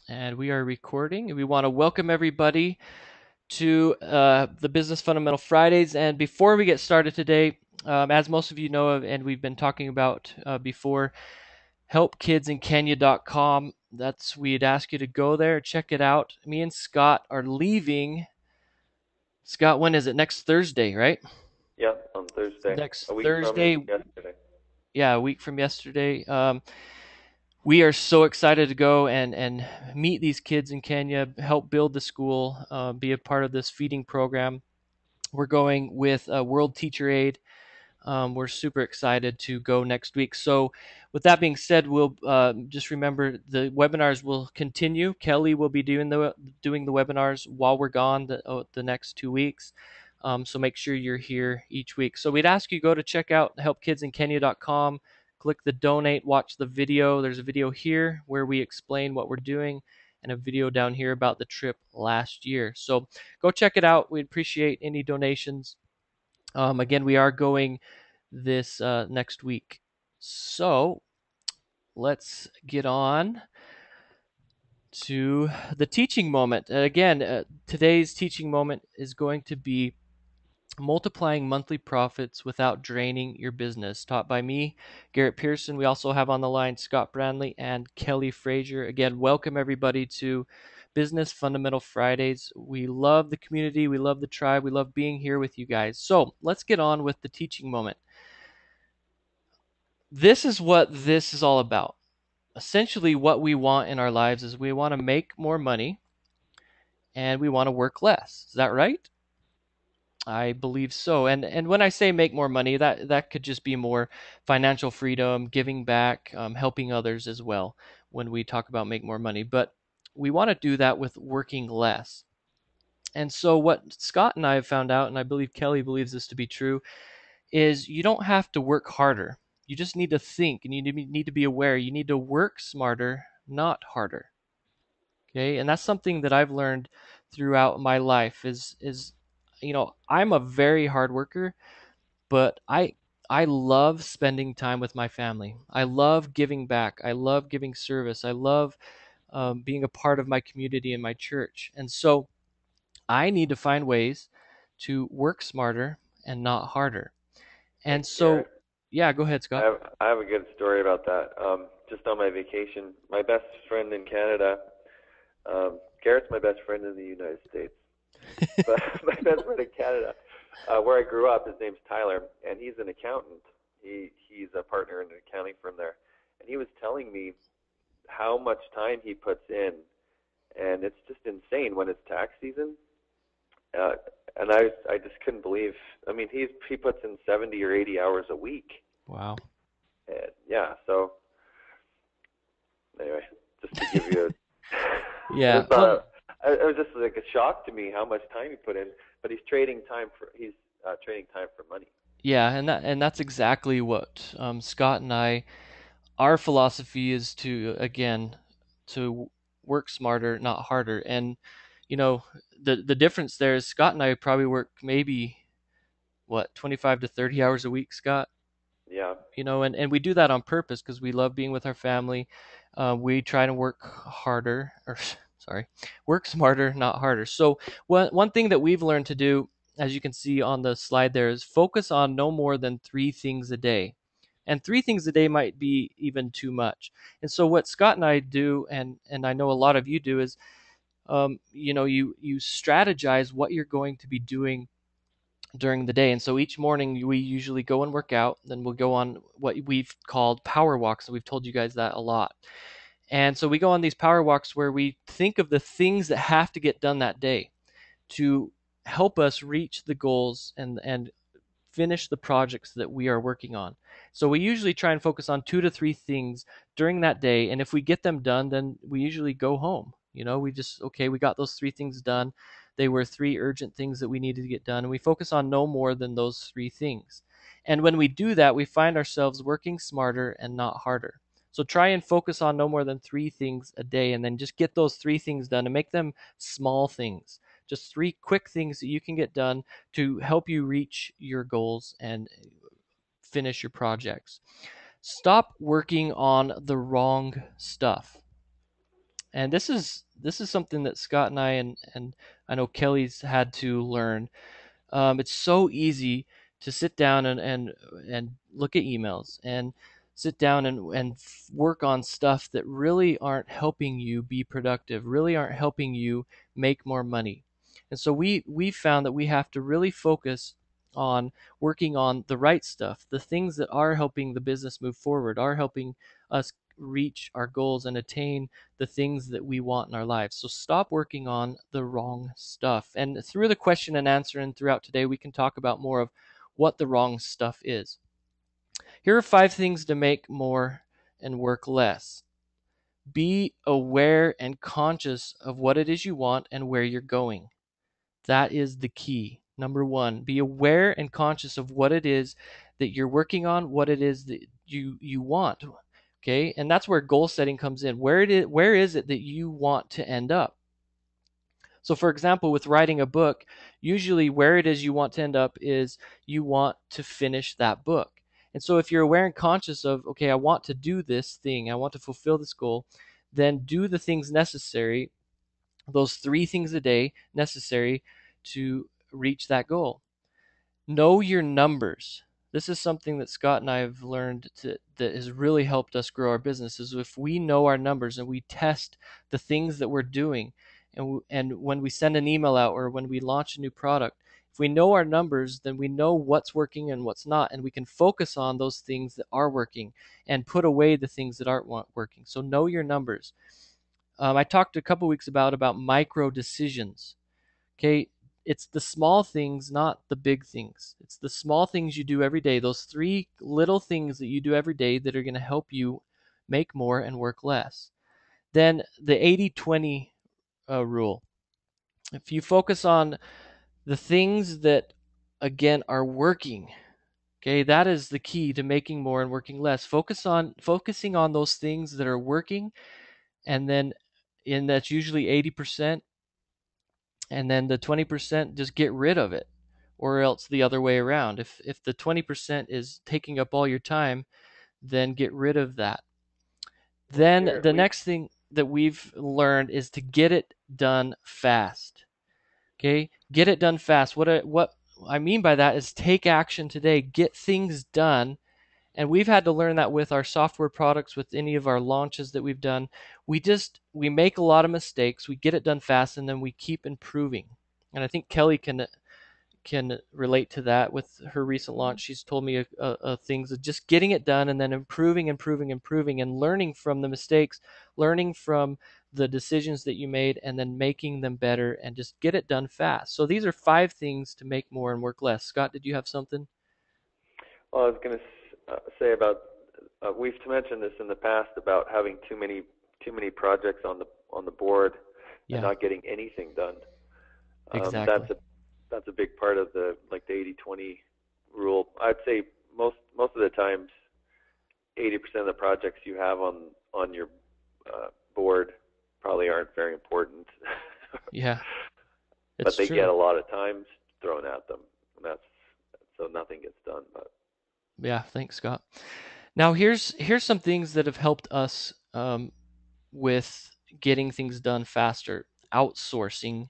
And we are recording. And we want to welcome everybody to the Business Fundamental Fridays. And before we get started today, as most of you know of, and we've been talking about before, helpkidsinkenya.com. We'd ask you to go there, check it out. Me and Scott are leaving. Scott, when is it? Next Thursday, right? Yeah, on Thursday, Next a week from Thursday. yesterday. Yeah, a week from yesterday. We are so excited to go and meet these kids in Kenya, help build the school, be a part of this feeding program. We're going with World Teacher Aid. We're super excited to go next week. So, with that being said, we'll just remember the webinars will continue. Kelly will be doing the webinars while we're gone the next 2 weeks. So make sure you're here each week. So we'd ask you go to check out helpkidsinkenya.com, click the donate, watch the video. There's a video here where we explain what we're doing, and a video down here about the trip last year. So go check it out. We'd appreciate any donations. Again, we are going this next week. So let's get on to the teaching moment. Again, today's teaching moment is going to be multiplying monthly profits without draining your business, taught by me, Garrett Pearson. We also have on the line Scott Brandley and Kelly Frazier. Again, welcome everybody to Business Fundamental Fridays. We love the community, we love the tribe, we love being here with you guys. So let's get on with the teaching moment. This is what this is all about. Essentially, what we want in our lives is we want to make more money and we want to work less. Is that right? I believe so. And when I say make more money, that could just be more financial freedom, giving back, helping others as well. When we talk about make more money, but we want to do that with working less. And so what Scott and I have found out, and I believe Kelly believes this to be true, is you don't have to work harder. You just need to think, and you need to be aware. You need to work smarter, not harder. Okay, and that's something that I've learned throughout my life. I'm a very hard worker, but I love spending time with my family. I love giving back. I love giving service. I love being a part of my community and my church. And so I need to find ways to work smarter and not harder. Hey, And so, Garrett, yeah, go ahead, I Scott. have I have a good story about that. Just on my vacation, my best friend in Canada. Garrett's my best friend in the United States, but my best friend in Canada, where I grew up, his name's Tyler, and he's an accountant. He's a partner in an accounting firm there, and he was telling me how much time he puts in, and it's just insane when it's tax season. Uh, and I just couldn't believe. I mean, he puts in 70 or 80 hours a week. Wow. And yeah, so anyway, just to give you a, Yeah. it's it was just like a shock to me how much time he put in. But he's trading time for money. Yeah, and that's exactly what Scott and I, our philosophy is to again to work smarter, not harder. And you know, the difference there is Scott and I probably work maybe what 25 to 30 hours a week, Scott. Yeah, And we do that on purpose because we love being with our family. We try to work harder, or sorry, work smarter, not harder. So one thing that we've learned to do, as you can see on the slide there, is focus on no more than three things a day. And three things a day might be even too much. And so what Scott and I do, and I know a lot of you do, is you strategize what you're going to be doing during the day. And so each morning we usually go and work out, then we'll go on what we've called power walks. And we've told you guys that a lot. And so we go on these power walks where we think of the things that have to get done that day to help us reach the goals and finish the projects that we are working on. So we usually try and focus on 2 to 3 things during that day. And if we get them done, then we usually go home. Okay, we got those 3 things done. They were 3 urgent things that we needed to get done. And we focus on no more than those 3 things. And when we do that, we find ourselves working smarter and not harder. So try and focus on no more than 3 things a day and then just get those 3 things done and make them small things. Just 3 quick things that you can get done to help you reach your goals and finish your projects. Stop working on the wrong stuff. And this is something that Scott and and I know Kelly's had to learn. It's so easy to sit down and look at emails and sit down and work on stuff that really aren't helping you be productive, really aren't helping you make more money. And so we found that we have to really focus on working on the right stuff, the things that are helping the business move forward, are helping us reach our goals and attain the things that we want in our lives. So stop working on the wrong stuff. And through the question and answer and throughout today, we can talk about more of what the wrong stuff is. Here are 5 things to make more and work less. Be aware and conscious of what it is you want and where you're going. That is the key. Number one, be aware and conscious of what it is that you're working on, what it is that you want. Okay, and that's where goal setting comes in. Where is it that you want to end up? So, for example, with writing a book, usually where it is you want to end up is you want to finish that book. And so, if you're aware and conscious of, okay, I want to do this thing, I want to fulfill this goal, then do the things necessary, those 3 things a day necessary to reach that goal. Know your numbers. This is something that Scott and I have learned that has really helped us grow our business. Is if we know our numbers and we test the things that we're doing, and when we send an email out or when we launch a new product, if we know our numbers, then we know what's working and what's not, and we can focus on those things that are working and put away the things that aren't working. So know your numbers. I talked a couple weeks about micro decisions. Okay, it's the small things, not the big things. It's the small things you do every day, those 3 little things that you do every day that are going to help you make more and work less. Then the 80/20 rule. If you focus on the things that, again, are working, okay, that is the key to making more and working less. Focusing on those things that are working, and then and that's usually 80%, and then the 20% just get rid of it, or else the other way around. If the 20% is taking up all your time, then get rid of that. Well, Then here the we next thing that we've learned is to get it done fast. Okay, get it done fast. What I mean by that is take action today, get things done. And we've had to learn that with our software products, with any of our launches that we've done. We make a lot of mistakes, we get it done fast, and then we keep improving. And I think Kelly can relate to that with her recent launch. She's told me things of just getting it done and then improving, improving, improving, and learning from the mistakes, learning from the decisions that you made, and then making them better, and just get it done fast. So these are 5 things to make more and work less. Scott, did you have something? Well, I was going to say about we've mentioned this in the past about having too many projects on the board and Yeah, not getting anything done. exactly. That's a big part of the 80/20 rule. I'd say most of the times 80% of the projects you have on your board probably aren't very important, Yeah, but it's they get true. a lot of time thrown at them, and that's so nothing gets done. But Yeah, thanks, Scott. Now here's some things that have helped us with getting things done faster. Outsourcing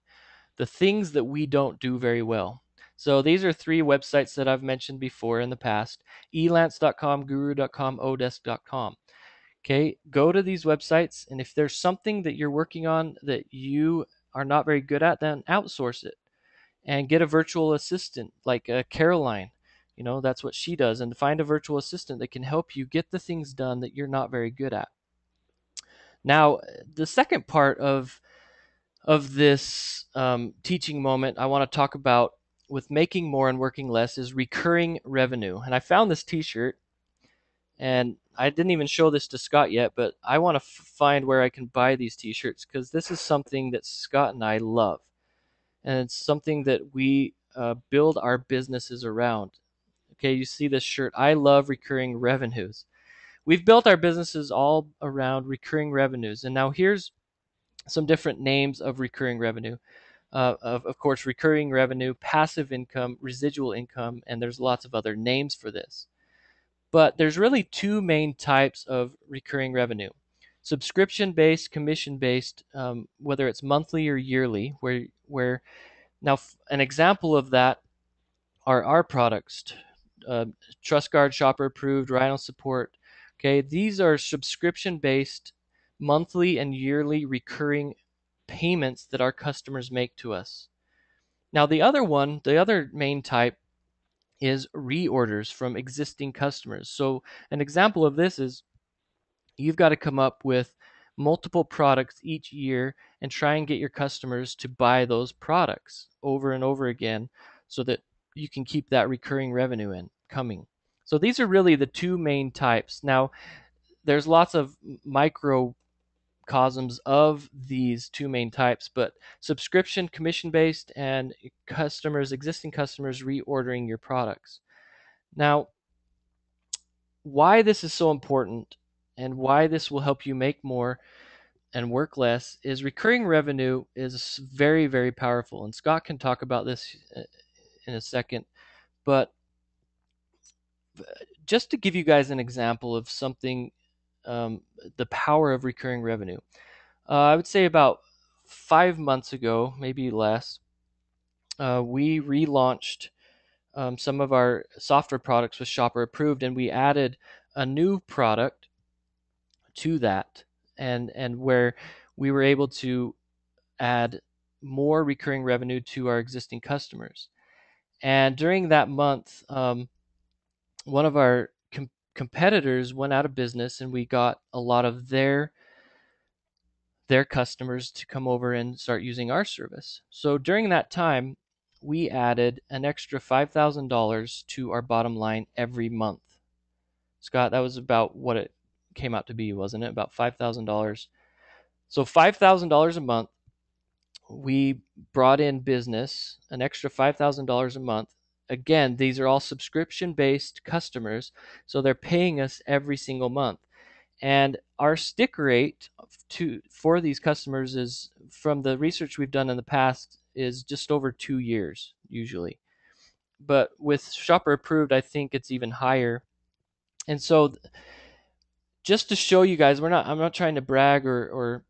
the things that we don't do very well. So these are 3 websites that I've mentioned before in the past: elance.com, guru.com, odesk.com. Okay, go to these websites, and if there's something that you're working on that you are not very good at, then outsource it and get a virtual assistant like Caroline. That's what she does, and find a virtual assistant that can help you get the things done that you're not very good at. Now, the second part of this teaching moment I want to talk about with making more and working less is recurring revenue. And I found this T-shirt, and I didn't even show this to Scott yet, but I want to find where I can buy these T-shirts, because this is something that Scott and I love, and it's something that we build our businesses around. Okay, you see this shirt. I love recurring revenues. We've built our businesses all around recurring revenues, and now here's some different names of recurring revenue. Of course, recurring revenue, passive income, residual income, and there's lots of other names for this. But there's really 2 main types of recurring revenue. Subscription based, commission based, whether it's monthly or yearly, where now an example of that are our products, uh, TrustGuard, Shopper Approved, Rhino Support. Okay, these are subscription based, monthly and yearly recurring payments that our customers make to us. Now, the other main type is reorders from existing customers. So, an example of this is you've got to come up with multiple products each year and try and get your customers to buy those products over and over again so that you can keep that recurring revenue in coming. So these are really the two main types. Now, there's lots of microcosms of these two main types, but subscription, commission based, and existing customers reordering your products. Now, why this is so important and why this will help you make more and work less is recurring revenue is very, very powerful. And Scott can talk about this in a second. But just to give you guys an example of something, the power of recurring revenue, I would say about 5 months ago, maybe less, we relaunched some of our software products with Shopper Approved, and we added a new product to that, and where we were able to add more recurring revenue to our existing customers. And during that month, one of our competitors went out of business, and we got a lot of their customers to come over and start using our service. So during that time, we added an extra $5,000 to our bottom line every month. Scott, that was about what it came out to be, wasn't it? About $5,000. So $5,000 a month, we brought in business, an extra $5,000 a month. Again, these are all subscription based customers, so they're paying us every single month. And our stick rate for these customers is, from the research we've done in the past, is just over 2 years usually. But with Shopper Approved, I think it's even higher. And so, just to show you guys, I'm not trying to brag or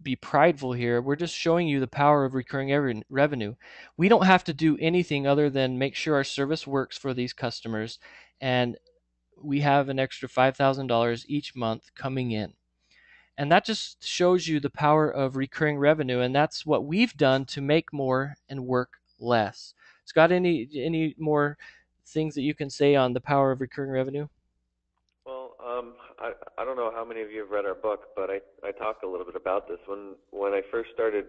be prideful here. We're just showing you the power of recurring revenue. We don't have to do anything other than make sure our service works for these customers, and we have an extra $5,000 each month coming in. And that just shows you the power of recurring revenue, and that's what we've done to make more and work less. Scott, any more things that you can say on the power of recurring revenue? Well, I don't know how many of you have read our book, but I talked a little bit about this. When I first started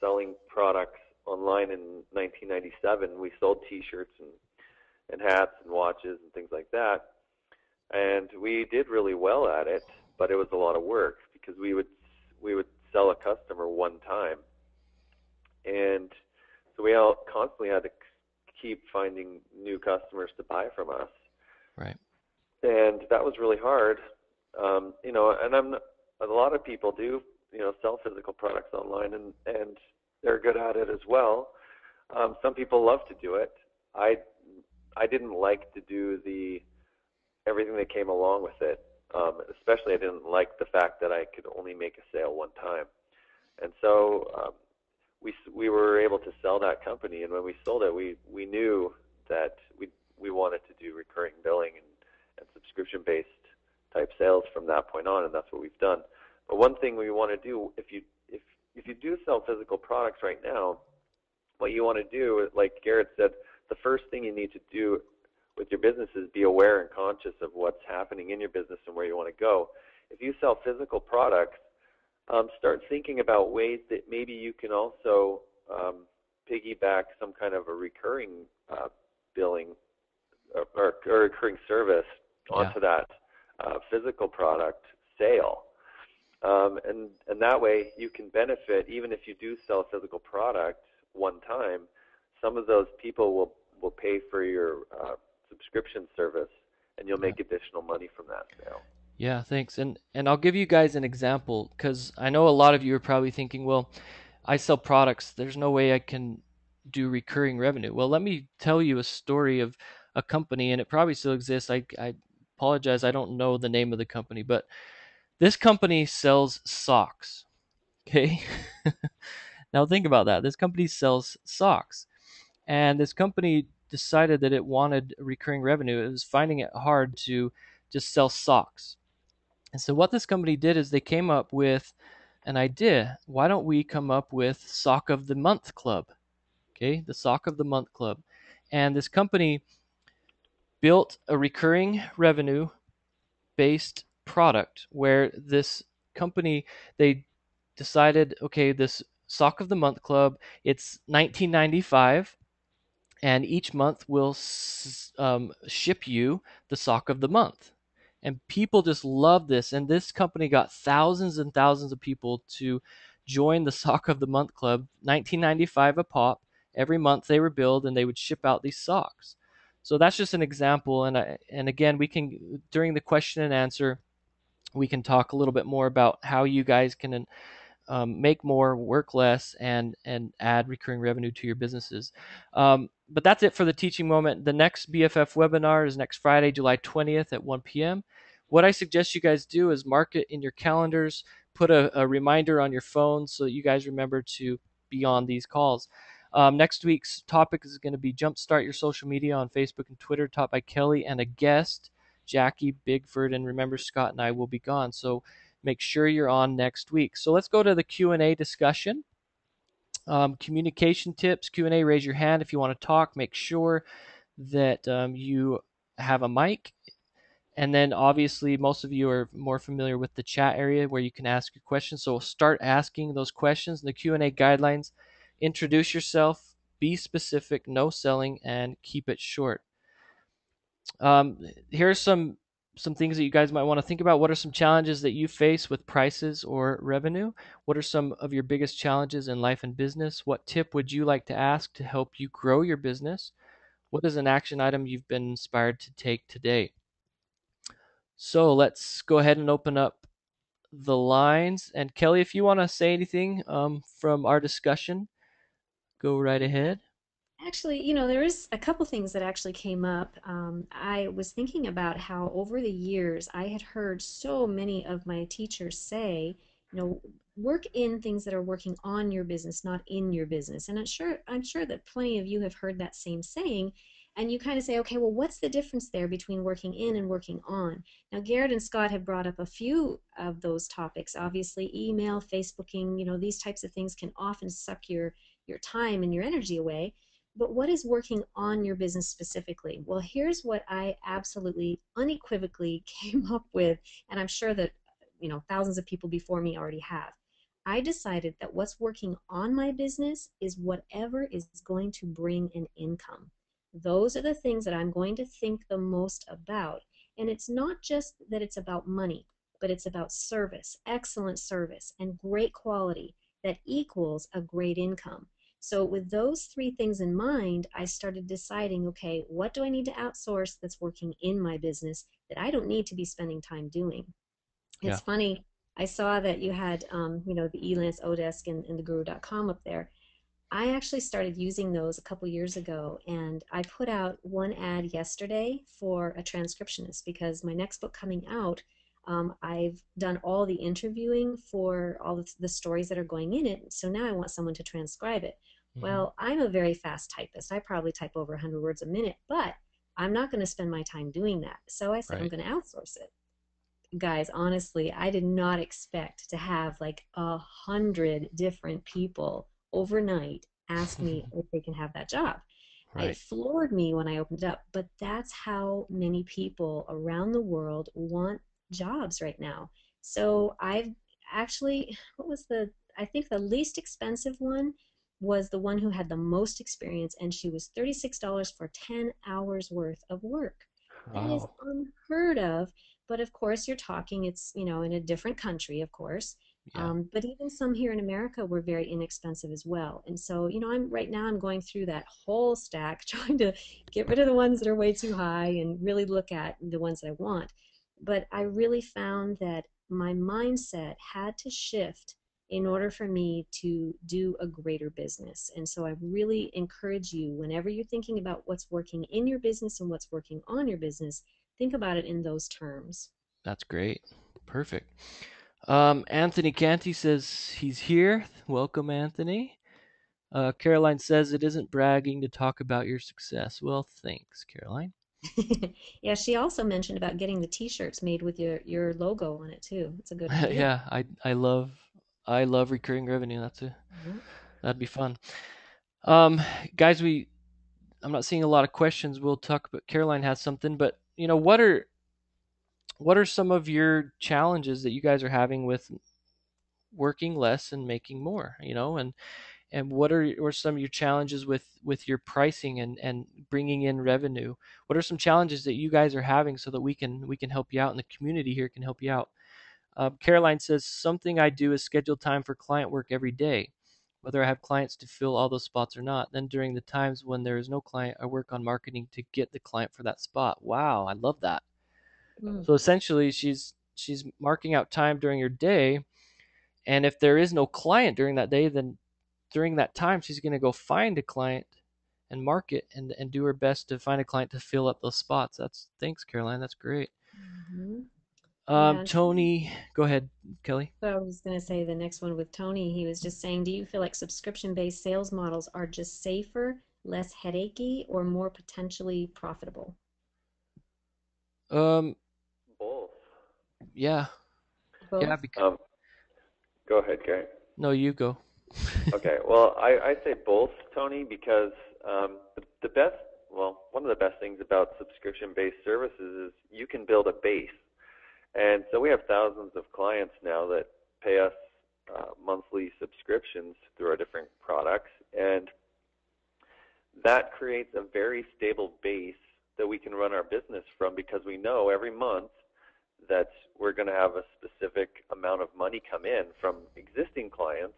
selling products online in 1997, we sold T-shirts and hats and watches and things like that, and we did really well at it, but it was a lot of work because we would sell a customer one time, and so we all constantly had to keep finding new customers to buy from us. Right. And that was really hard. And a lot of people do, sell physical products online, and they're good at it as well. Some people love to do it. I didn't like to do everything that came along with it. Especially, I didn't like the fact that I could only make a sale one time. And so we were able to sell that company, and when we sold it, we knew that we wanted to do recurring billing and subscription-based type sales from that point on, and that's what we've done. But one thing we want to do, if you do sell physical products right now, what you want to do, like Garrett said, the first thing you need to do with your business is be aware and conscious of what's happening in your business and where you want to go. If you sell physical products, start thinking about ways that maybe you can also piggyback some kind of a recurring billing or recurring service onto that physical product sale. And that way you can benefit, even if you do sell a physical product one time, some of those people will pay for your subscription service, and you'll make additional money from that sale. Yeah, thanks. And I'll give you guys an example, because I know a lot of you are probably thinking, well, I sell products. There's no way I can do recurring revenue. Well, let me tell you a story of a company, and it probably still exists. I apologize, I don't know the name of the company, but this company sells socks. Okay. Now think about that. This company sells socks. And this company decided that it wanted recurring revenue. It was finding it hard to just sell socks. And so what this company did is they came up with an idea. Why don't we come up with Sock of the Month Club? Okay, the Sock of the Month Club. And this company built a recurring revenue based product where this company, they decided, okay, this Sock of the Month Club, it's 1995, and each month will ship you the sock of the month. And people just love this. And this company got thousands and thousands of people to join the Sock of the Month Club, 1995 a pop. Every month they were billed and they would ship out these socks. So that's just an example. And again, we can, during the question and answer, we can talk a little bit more about how you guys can make more, work less, and add recurring revenue to your businesses. But that's it for the teaching moment. The next BFF webinar is next Friday, July 20th at 1 p.m. What I suggest you guys do is mark it in your calendars, put a reminder on your phone so that you guys remember to be on these calls. Next week's topic is going to be Jumpstart Your Social Media on Facebook and Twitter, taught by Kelly and a guest, Jackie Bigford. And remember, Scott and I will be gone. So make sure you're on next week. So let's go to the Q&A discussion. Communication tips, Q&A, raise your hand if you want to talk. Make sure that you have a mic. And then obviously most of you are more familiar with the chat area where you can ask your questions. So start asking those questions in the Q&A guidelines. Introduce yourself, be specific, no selling, and keep it short. Here's some things that you guys might want to think about. What are some challenges that you face with prices or revenue? What are some of your biggest challenges in life and business? What tip would you like to ask to help you grow your business? What is an action item you've been inspired to take today? So let's go ahead and open up the lines. And Kelly, if you want to say anything from our discussion, go right ahead. Actually, you know, there is a couple things that actually came up. I was thinking about how over the years I had heard so many of my teachers say, you know, work in things that are working on your business, not in your business. And I'm sure that plenty of you have heard that same saying. And you kind of say, okay, well, what's the difference there between working in and working on? Now, Garrett and Scott have brought up a few of those topics. Obviously, email, Facebooking, you know, these types of things can often suck your time and your energy away. But what is working on your business specifically? Well, here's what I absolutely unequivocally came up with, and I'm sure that thousands of people before me already have. I decided that what's working on my business is whatever is going to bring an income. Those are the things that I'm going to think the most about. And it's not just that it's about money, but it's about service, excellent service, and great quality that equals a great income. So with those three things in mind, I started deciding, okay, what do I need to outsource that's working in my business that I don't need to be spending time doing? Yeah. It's funny, I saw that you had, the Elance Odesk and the Guru.com up there. I actually started using those a couple years ago, and I put out one ad yesterday for a transcriptionist because my next book coming out, I've done all the interviewing for all of the stories that are going in it. So now I want someone to transcribe it. Hmm. Well, I'm a very fast typist. I probably type over 100 words a minute, but I'm not going to spend my time doing that. So I said I'm Right. going to outsource it. Guys, honestly, I did not expect to have like 100 different people overnight ask me if they can have that job. It Right. floored me when I opened it up, but that's how many people around the world want jobs right now. So I've actually, what was I think the least expensive one was the one who had the most experience, and she was $36 for 10 hours worth of work. That is Wow. unheard of. But of course, you're talking, it's, in a different country, of course. Yeah. But even some here in America were very inexpensive as well. And so, I'm going through that whole stack, trying to get rid of the ones that are way too high and really look at the ones that I want. But I really found that my mindset had to shift in order for me to do a greater business. And so I really encourage you, whenever you're thinking about what's working in your business and what's working on your business, think about it in those terms. That's great. Perfect. Anthony Canty says he's here. Welcome, Anthony. Caroline says it isn't bragging to talk about your success. Well, thanks, Caroline. Yeah, she also mentioned about getting the t-shirts made with your logo on it too. It's a good idea. Yeah, I love recurring revenue. Yeah. That'd be fun. Um, guys, I'm not seeing a lot of questions. We'll talk about Caroline has something, but what are some of your challenges that you guys are having with working less and making more? And what are some of your challenges with your pricing and bringing in revenue? What are some challenges that you guys are having so that we can help you out and the community here can help you out? Caroline says something I do is schedule time for client work every day, whether I have clients to fill all those spots or not. Then during the times when there is no client, I work on marketing to get the client for that spot. Wow, I love that. Mm. So essentially, she's marking out time during her day, and if there is no client during that day, then during that time she's going to go find a client and market and do her best to find a client to fill up those spots. That's Thanks, Caroline. That's great. Hmm. Yeah, and Tony, go ahead, Kelly. so I was going to say the next one with Tony, he was just saying, do you feel like subscription-based sales models are just safer, less headachy, or more potentially profitable? Um, Both. yeah, yeah. Both? Um, Go ahead, Gary. No, you go. Okay, well, I say both, Tony, because the best, well, one of the best things about subscription-based services is you can build a base. And so we have thousands of clients now that pay us monthly subscriptions through our different products, and that creates a very stable base that we can run our business from because we know every month that we're going to have a specific amount of money come in from existing clients.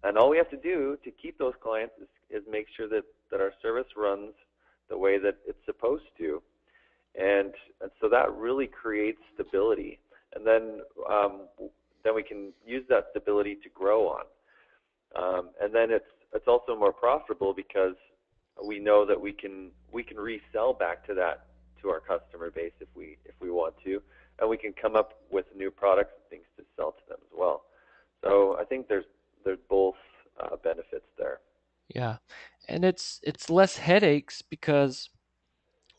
And all we have to do to keep those clients is make sure that our service runs the way that it's supposed to. And so that really creates stability. And then we can use that stability to grow on. And then it's also more profitable because we know that we can resell back to our customer base if we want to, and we can come up with new products and things to sell to them as well. So I think there's both benefits there. Yeah, and it's less headaches because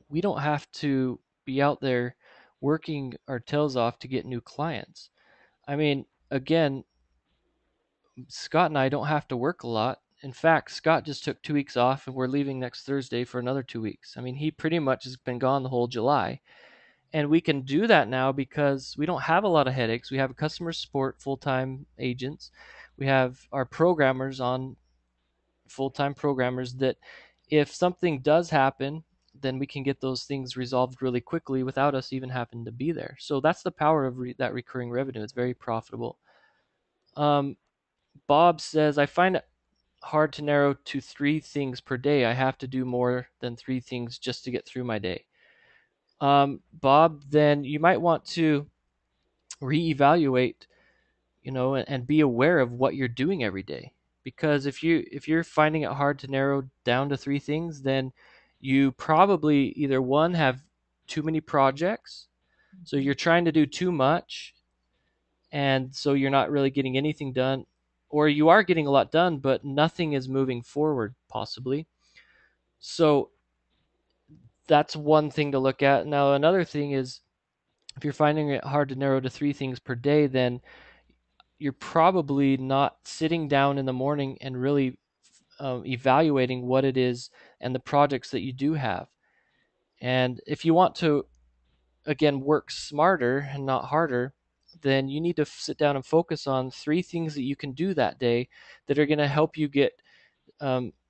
we don't have to be out there working our tails off to get new clients. I mean, again, Scott and I don't have to work a lot. In fact, Scott just took 2 weeks off and we're leaving next Thursday for another 2 weeks. I mean, he pretty much has been gone the whole July. And we can do that now because we don't have a lot of headaches. We have customer support full time agents. We have our programmers on full time programmers that if something does happen, then we can get those things resolved really quickly without us even having to be there. So that's the power of that recurring revenue. It's very profitable. Um, Bob says, I find it hard to narrow to three things per day. I have to do more than three things just to get through my day. Bob, then you might want to reevaluate, and be aware of what you're doing every day. Because if you're finding it hard to narrow down to three things, then you probably either one have too many projects, so you're trying to do too much, and so you're not really getting anything done, or you are getting a lot done, but nothing is moving forward, possibly. So that's one thing to look at. Now, another thing is if you're finding it hard to narrow to three things per day, then you're probably not sitting down in the morning and really evaluating what it is and the projects that you do have. And if you want to, again, work smarter and not harder, then you need to sit down and focus on three things that you can do that day that are going to help you get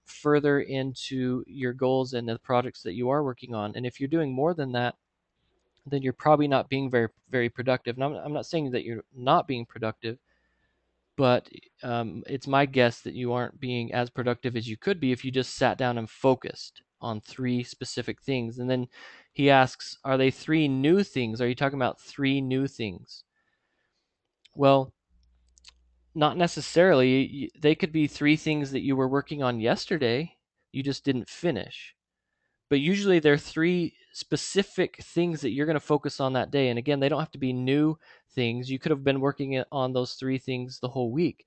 further into your goals and the projects that you are working on. And if you're doing more than that, then you're probably not being very, very productive. And I'm not saying that you're not being productive, but it's my guess that you aren't being as productive as you could be if you just sat down and focused on three specific things. And then he asks, are they three new things? Are you talking about three new things? Well, not necessarily. They could be three things that you were working on yesterday, you just didn't finish. but usually there are three specific things that you're going to focus on that day. And again, they don't have to be new things. You could have been working on those three things the whole week.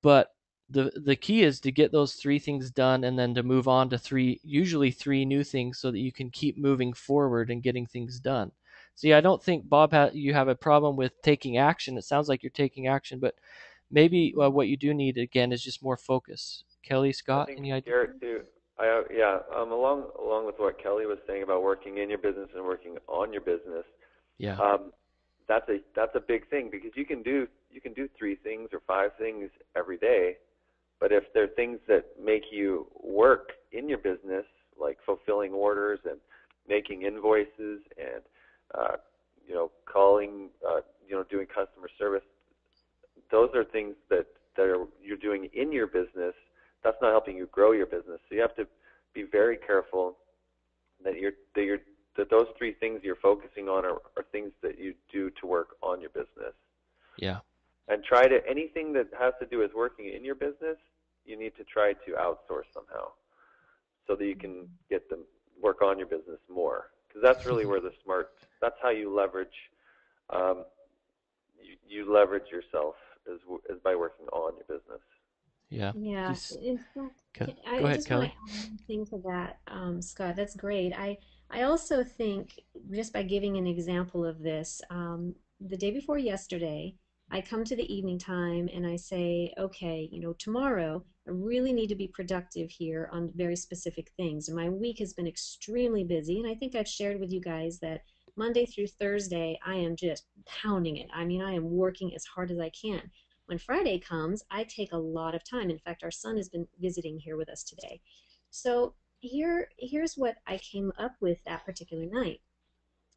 But the key is to get those three things done and then to move on to usually three new things, so that you can keep moving forward and getting things done. See, I don't think Bob you have a problem with taking action. It sounds like you're taking action, but maybe what you do need again is just more focus. Kelly, I Scott, think any idea? Garrett too. Yeah, along with what Kelly was saying about working in your business and working on your business. Yeah. Um, that's a big thing, because you can do three things or five things every day, but if there are things that make you work in your business, like fulfilling orders and making invoices and uh, calling, doing customer service, those are things that you're doing in your business. That's not helping you grow your business. So you have to be very careful that those three things you're focusing on are things that you do to work on your business. Yeah. And try to anything that has to do with working in your business, you need to try to outsource somehow, so that you can get them work on your business more. Because that's really where that's how you leverage um, you leverage yourself, is by working on your business. Yeah. Yeah, He's in fact, go I ahead, just want to Kelly. add one thing to that, Scott. That's great. I also think, just by giving an example of this, the day before yesterday, I come to the evening time and I say, okay, tomorrow I really need to be productive here on very specific things. And my week has been extremely busy, and I think I've shared with you guys that Monday through Thursday I am just pounding it. I mean, I am working as hard as I can. When Friday comes, I take a lot of time. In fact, our son has been visiting here with us today. So here's what I came up with that particular night.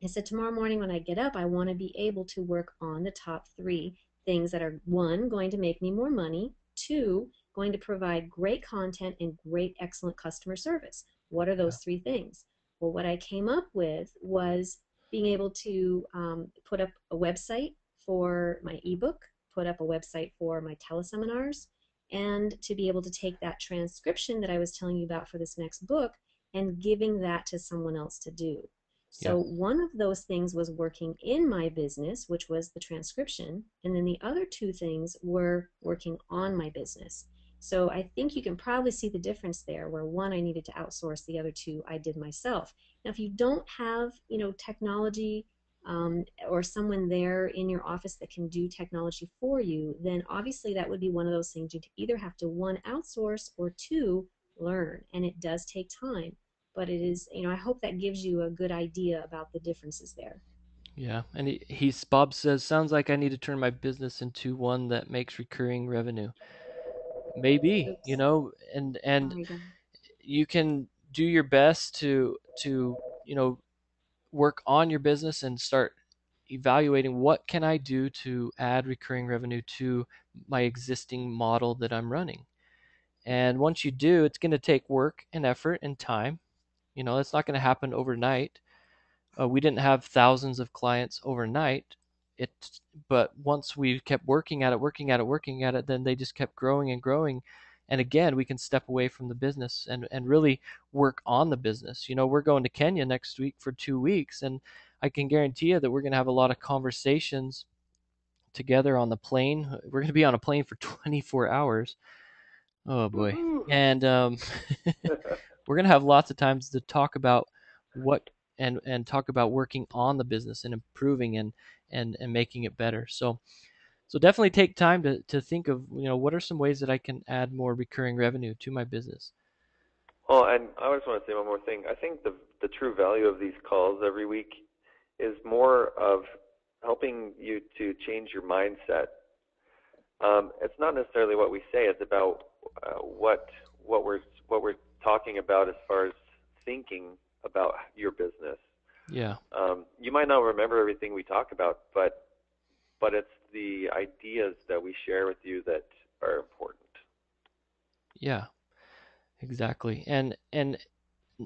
I said, tomorrow morning when I get up, I want to be able to work on the top three things that are, one, going to make me more money, two, going to provide great content and great, excellent customer service. What are Yeah. those three things? Well, what I came up with was being able to put up a website for my ebook, put up a website for my teleseminars, and to be able to take that transcription that I was telling you about for this next book and giving that to someone else to do. Yeah. So one of those things was working in my business, which was the transcription, and then the other two things were working on my business. So I think you can probably see the difference there, where one I needed to outsource, the other two I did myself. Now, if you don't have, technology, or someone there in your office that can do technology for you, then obviously that would be one of those things you'd either have to, one, outsource, or two, learn. And it does take time, but it is, I hope that gives you a good idea about the differences there. Yeah. And Bob says, sounds like I need to turn my business into one that makes recurring revenue. Maybe, Oops, and sorry, guys. you can do your best to work on your business and start evaluating what can I do to add recurring revenue to my existing model that I'm running. And once you do, it's going to take work and effort and time. It's not going to happen overnight. We didn't have thousands of clients overnight. It, but once we kept working at it, working at it, working at it, then they just kept growing and growing. And again, we can step away from the business and really work on the business. We're going to Kenya next week for 2 weeks, and I can guarantee you that we're going to have a lot of conversations together on the plane. We're going to be on a plane for 24 hours. Oh boy. Woohoo! And we're going to have lots of times to talk about what and talk about working on the business and improving and making it better. So definitely take time to think of, what are some ways that I can add more recurring revenue to my business. Well, and I just want to say one more thing. I think the true value of these calls every week is more of helping you to change your mindset. It's not necessarily what we say; it's about what we're talking about as far as thinking about your business. Yeah. You might not remember everything we talk about, but it's the ideas that we share with you that are important. Yeah, exactly. And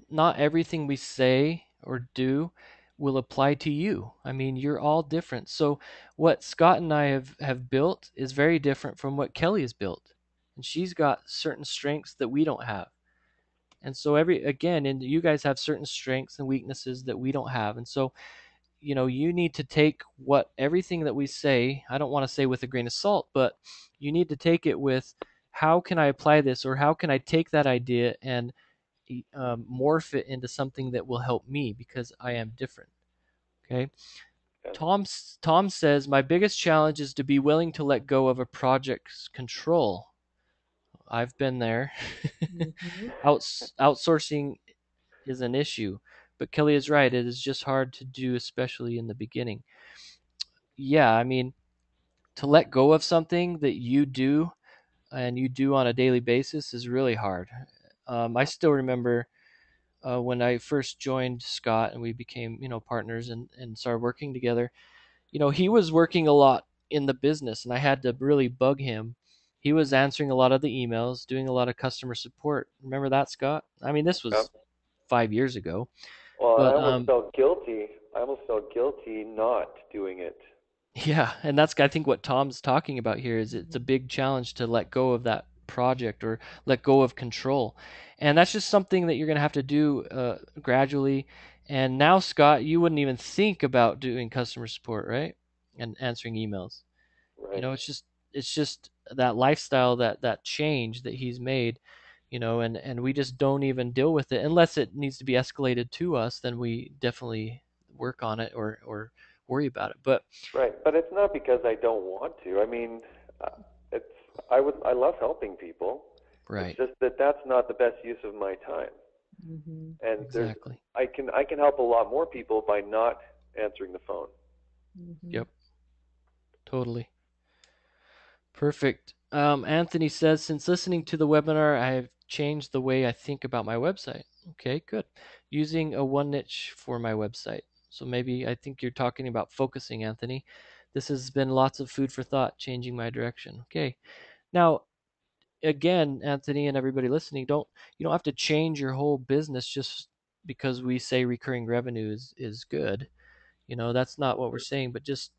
not everything we say or do will apply to you. I mean, you're all different. So what Scott and I have built is very different from what Kelly has built. And she's got certain strengths that we don't have. And so every again, and you guys have certain strengths and weaknesses that we don't have. And so, you need to take what everything that we say, I don't want to say with a grain of salt, but you need to take it with, how can I apply this, or how can I take that idea and morph it into something that will help me because I am different. Okay. Yeah. Tom says, my biggest challenge is to be willing to let go of a project's control. I've been there. Mm-hmm. Outsourcing is an issue, but Kelly is right. It is just hard to do, especially in the beginning. Yeah, I mean, to let go of something that you do and you do on a daily basis is really hard. I still remember when I first joined Scott and we became, partners and started working together. He was working a lot in the business and I had to really bug him. He was answering a lot of the emails, doing a lot of customer support. Remember that, Scott? I mean, this Yeah. was 5 years ago, Well, and I but almost felt guilty. I almost felt guilty not doing it. yeah, and that's, I think, what Tom's talking about here is it's a big challenge to let go of that project or let go of control. And that's just something that you're going to have to do gradually. And now, Scott, you wouldn't even think about doing customer support, right? And answering emails. Right. It's just that lifestyle, that change that he's made, and we just don't even deal with it unless it needs to be escalated to us, then we definitely work on it or worry about it. But Right. But it's not because I don't want to. I mean, uh, it's I love helping people. It's right, just that that's not the best use of my time. Mm-hmm. And exactly. I can help a lot more people by not answering the phone. Mm-hmm. Yep, totally. Perfect. Anthony says, since listening to the webinar, I have changed the way I think about my website. Okay, good. Using a one niche for my website. So maybe I think you're talking about focusing, Anthony. This has been lots of food for thought, changing my direction. Okay. Now, again, Anthony and everybody listening, you don't have to change your whole business just because we say recurring revenue is good. That's not what we're saying, but just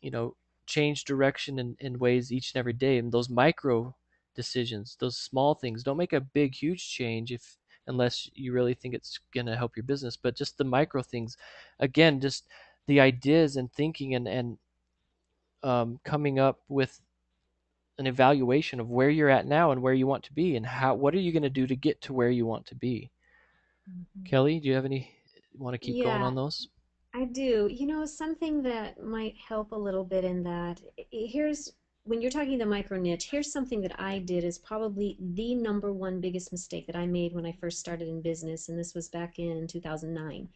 you know change direction in ways each and every day, and those micro decisions, those small things, don't make a big huge change if unless you really think it's going to help your business, but just the micro things, again, just the ideas and thinking and coming up with an evaluation of where you're at now and where you want to be, and what are you going to do to get to where you want to be. Mm-hmm. Kelly, do you have any, want to keep going Yeah, on those? I do. Something that might help a little bit in that, here's when you're talking the micro niche, here's something that I did is probably the number one biggest mistake that I made when I first started in business, and this was back in 2009.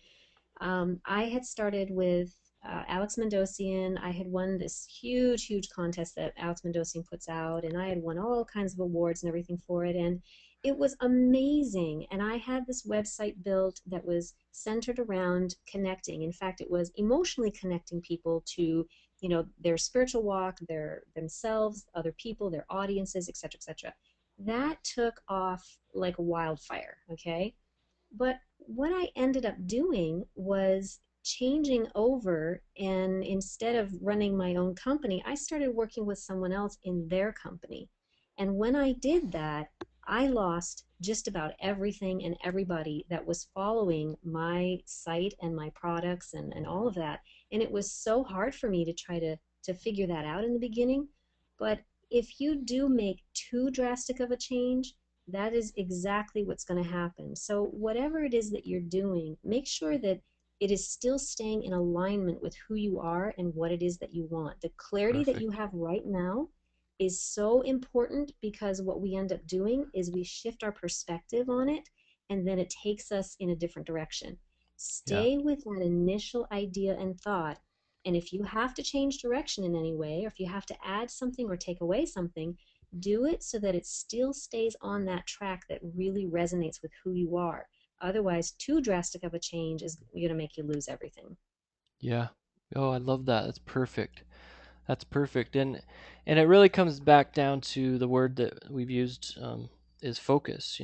I had started with Alex Mendosian. I had won this huge, huge contest that Alex Mendosian puts out, and I had won all kinds of awards and everything for it. And it was amazing. And I had this website built that was centered around connecting. In fact, it was emotionally connecting people to, their spiritual walk, their themselves, other people, their audiences, et cetera, et cetera. That took off like wildfire. Okay. But what I ended up doing was changing over, and instead of running my own company, I started working with someone else in their company. And when I did that, I lost just about everything and everybody that was following my site and my products and all of that. And it was so hard for me to try to figure that out in the beginning. But if you do make too drastic of a change, that is exactly what's going to happen. So, whatever it is that you're doing, make sure that it is still staying in alignment with who you are and what it is that you want. The clarity that you Perfect. have right now is so important, because what we end up doing is we shift our perspective on it, and then it takes us in a different direction. Yeah. Stay with that initial idea and thought. And if you have to change direction in any way, or if you have to add something or take away something, do it so that it still stays on that track that really resonates with who you are. Otherwise, too drastic of a change is going to make you lose everything. Yeah. Oh, I love that. That's perfect. That's perfect. And it really comes back down to the word that we've used, is focus.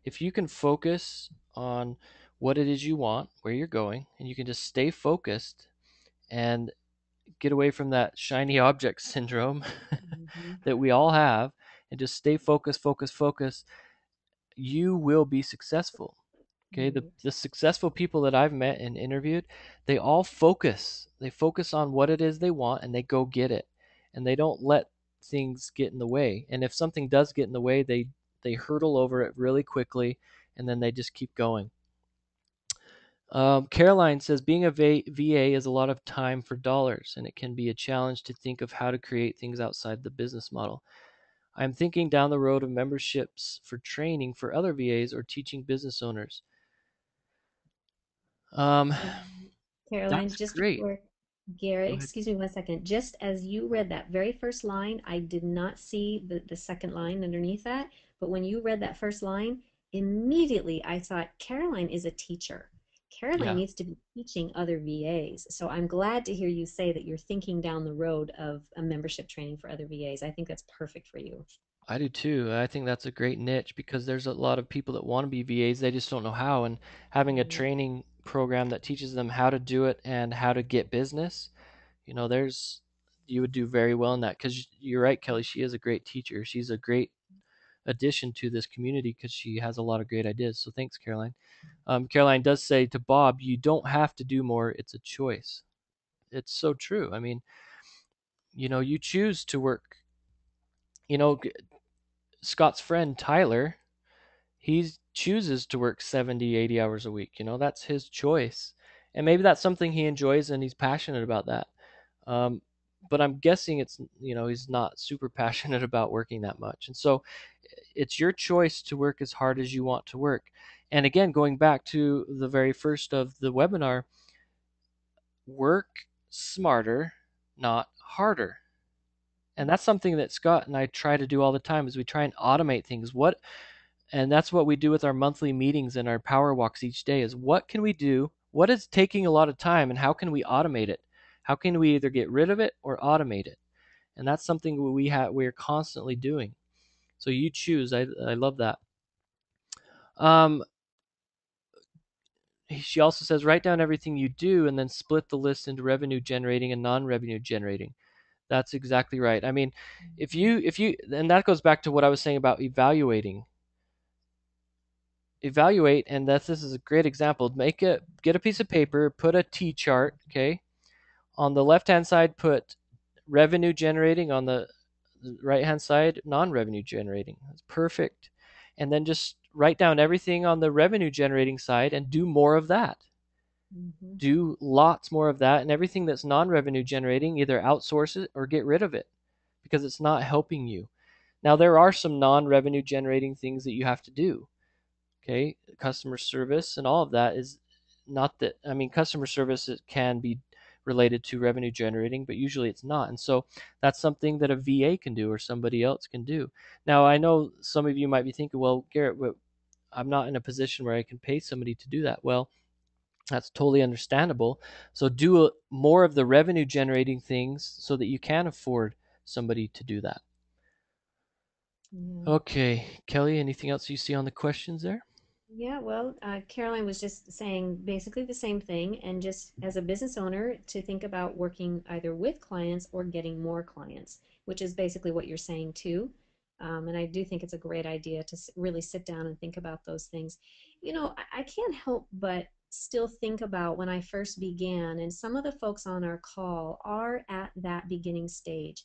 If you can focus on what it is you want, where you're going, and you can just stay focused and get away from that shiny object syndrome Mm-hmm. that we all have, and just stay focused, focus, focus. you will be successful. Okay, Right. the successful people that I've met and interviewed, they all focus. They focus on what it is they want and they go get it. And they don't let things get in the way. And if something does get in the way, they hurdle over it really quickly and then they just keep going. Caroline says being a VA is a lot of time for dollars, and it can be a challenge to think of how to create things outside the business model. I'm thinking down the road of memberships for training for other VAs or teaching business owners. Um, And Caroline, that's just great. before Garrett, Go ahead. excuse me 1 second. Just as you read that very first line, I did not see the second line underneath that. But when you read that first line, immediately I thought Caroline is a teacher. Caroline Yeah, needs to be teaching other VAs. So I'm glad to hear you say that you're thinking down the road of a membership training for other VAs. I think that's perfect for you. I do too. I think that's a great niche because there's a lot of people that want to be VAs, they just don't know how. And having a Right. training program that teaches them how to do it and how to get business, there's you would do very well in that because you're right, Kelly. She is a great teacher. She's a great addition to this community because she has a lot of great ideas. So thanks, Caroline. Caroline does say to Bob, you don't have to do more. It's a choice. It's so true. I mean, you choose to work. You know, Scott's friend Tyler, he chooses to work 70, 80 hours a week. That's his choice. And maybe that's something he enjoys and he's passionate about that. Um, but I'm guessing he's not super passionate about working that much. And so it's your choice to work as hard as you want to work. And again, going back to the very first of the webinar, work smarter, not harder. And that's something that Scott and I try to do all the time is we try and automate things. And that's what we do with our monthly meetings and our power walks each day is what can we do? What is taking a lot of time and how can we automate it? How can we either get rid of it or automate it? And that's something we're constantly doing. So you choose. I love that. Um, she also says write down everything you do and then split the list into revenue generating and non-revenue generating. That's exactly right. I mean, if you and that goes back to what I was saying about evaluate, and this is a great example. Get a piece of paper, put a T chart, okay? On the left hand side put revenue generating, on the right hand side non-revenue generating. That's perfect. And then just write down everything on the revenue generating side and do more of that. Mm-hmm. Do lots more of that, and everything that's non-revenue generating, either outsource it or get rid of it because it's not helping you. Now there are some non-revenue generating things that you have to do. Okay, customer service and all of that is not that. I mean, customer service can be related to revenue generating, but usually it's not. And so that's something that a VA can do or somebody else can do. Now I know some of you might be thinking, well, Garrett, I'm not in a position where I can pay somebody to do that. Well, that's totally understandable. So do more of the revenue generating things so that you can afford somebody to do that. Yeah. Okay, Kelly, anything else you see on the questions there? Yeah, well, Caroline was just saying basically the same thing, and just as a business owner, to think about working either with clients or getting more clients, which is basically what you're saying too. And I do think it's a great idea to really sit down and think about those things. I can't help but still think about when I first began, and some of the folks on our call are at that beginning stage.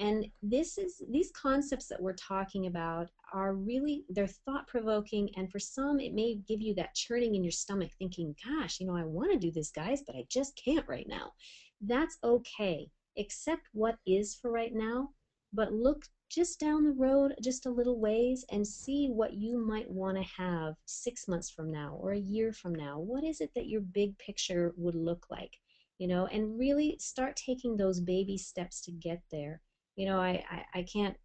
And these concepts that we're talking about are really, they're thought provoking, and for some it may give you that churning in your stomach thinking, gosh, I want to do this, guys, but I just can't right now. That's okay. Accept what is for right now, but look just down the road just a little ways and see what you might want to have 6 months from now or a year from now. What is it that your big picture would look like? And really start taking those baby steps to get there. I can't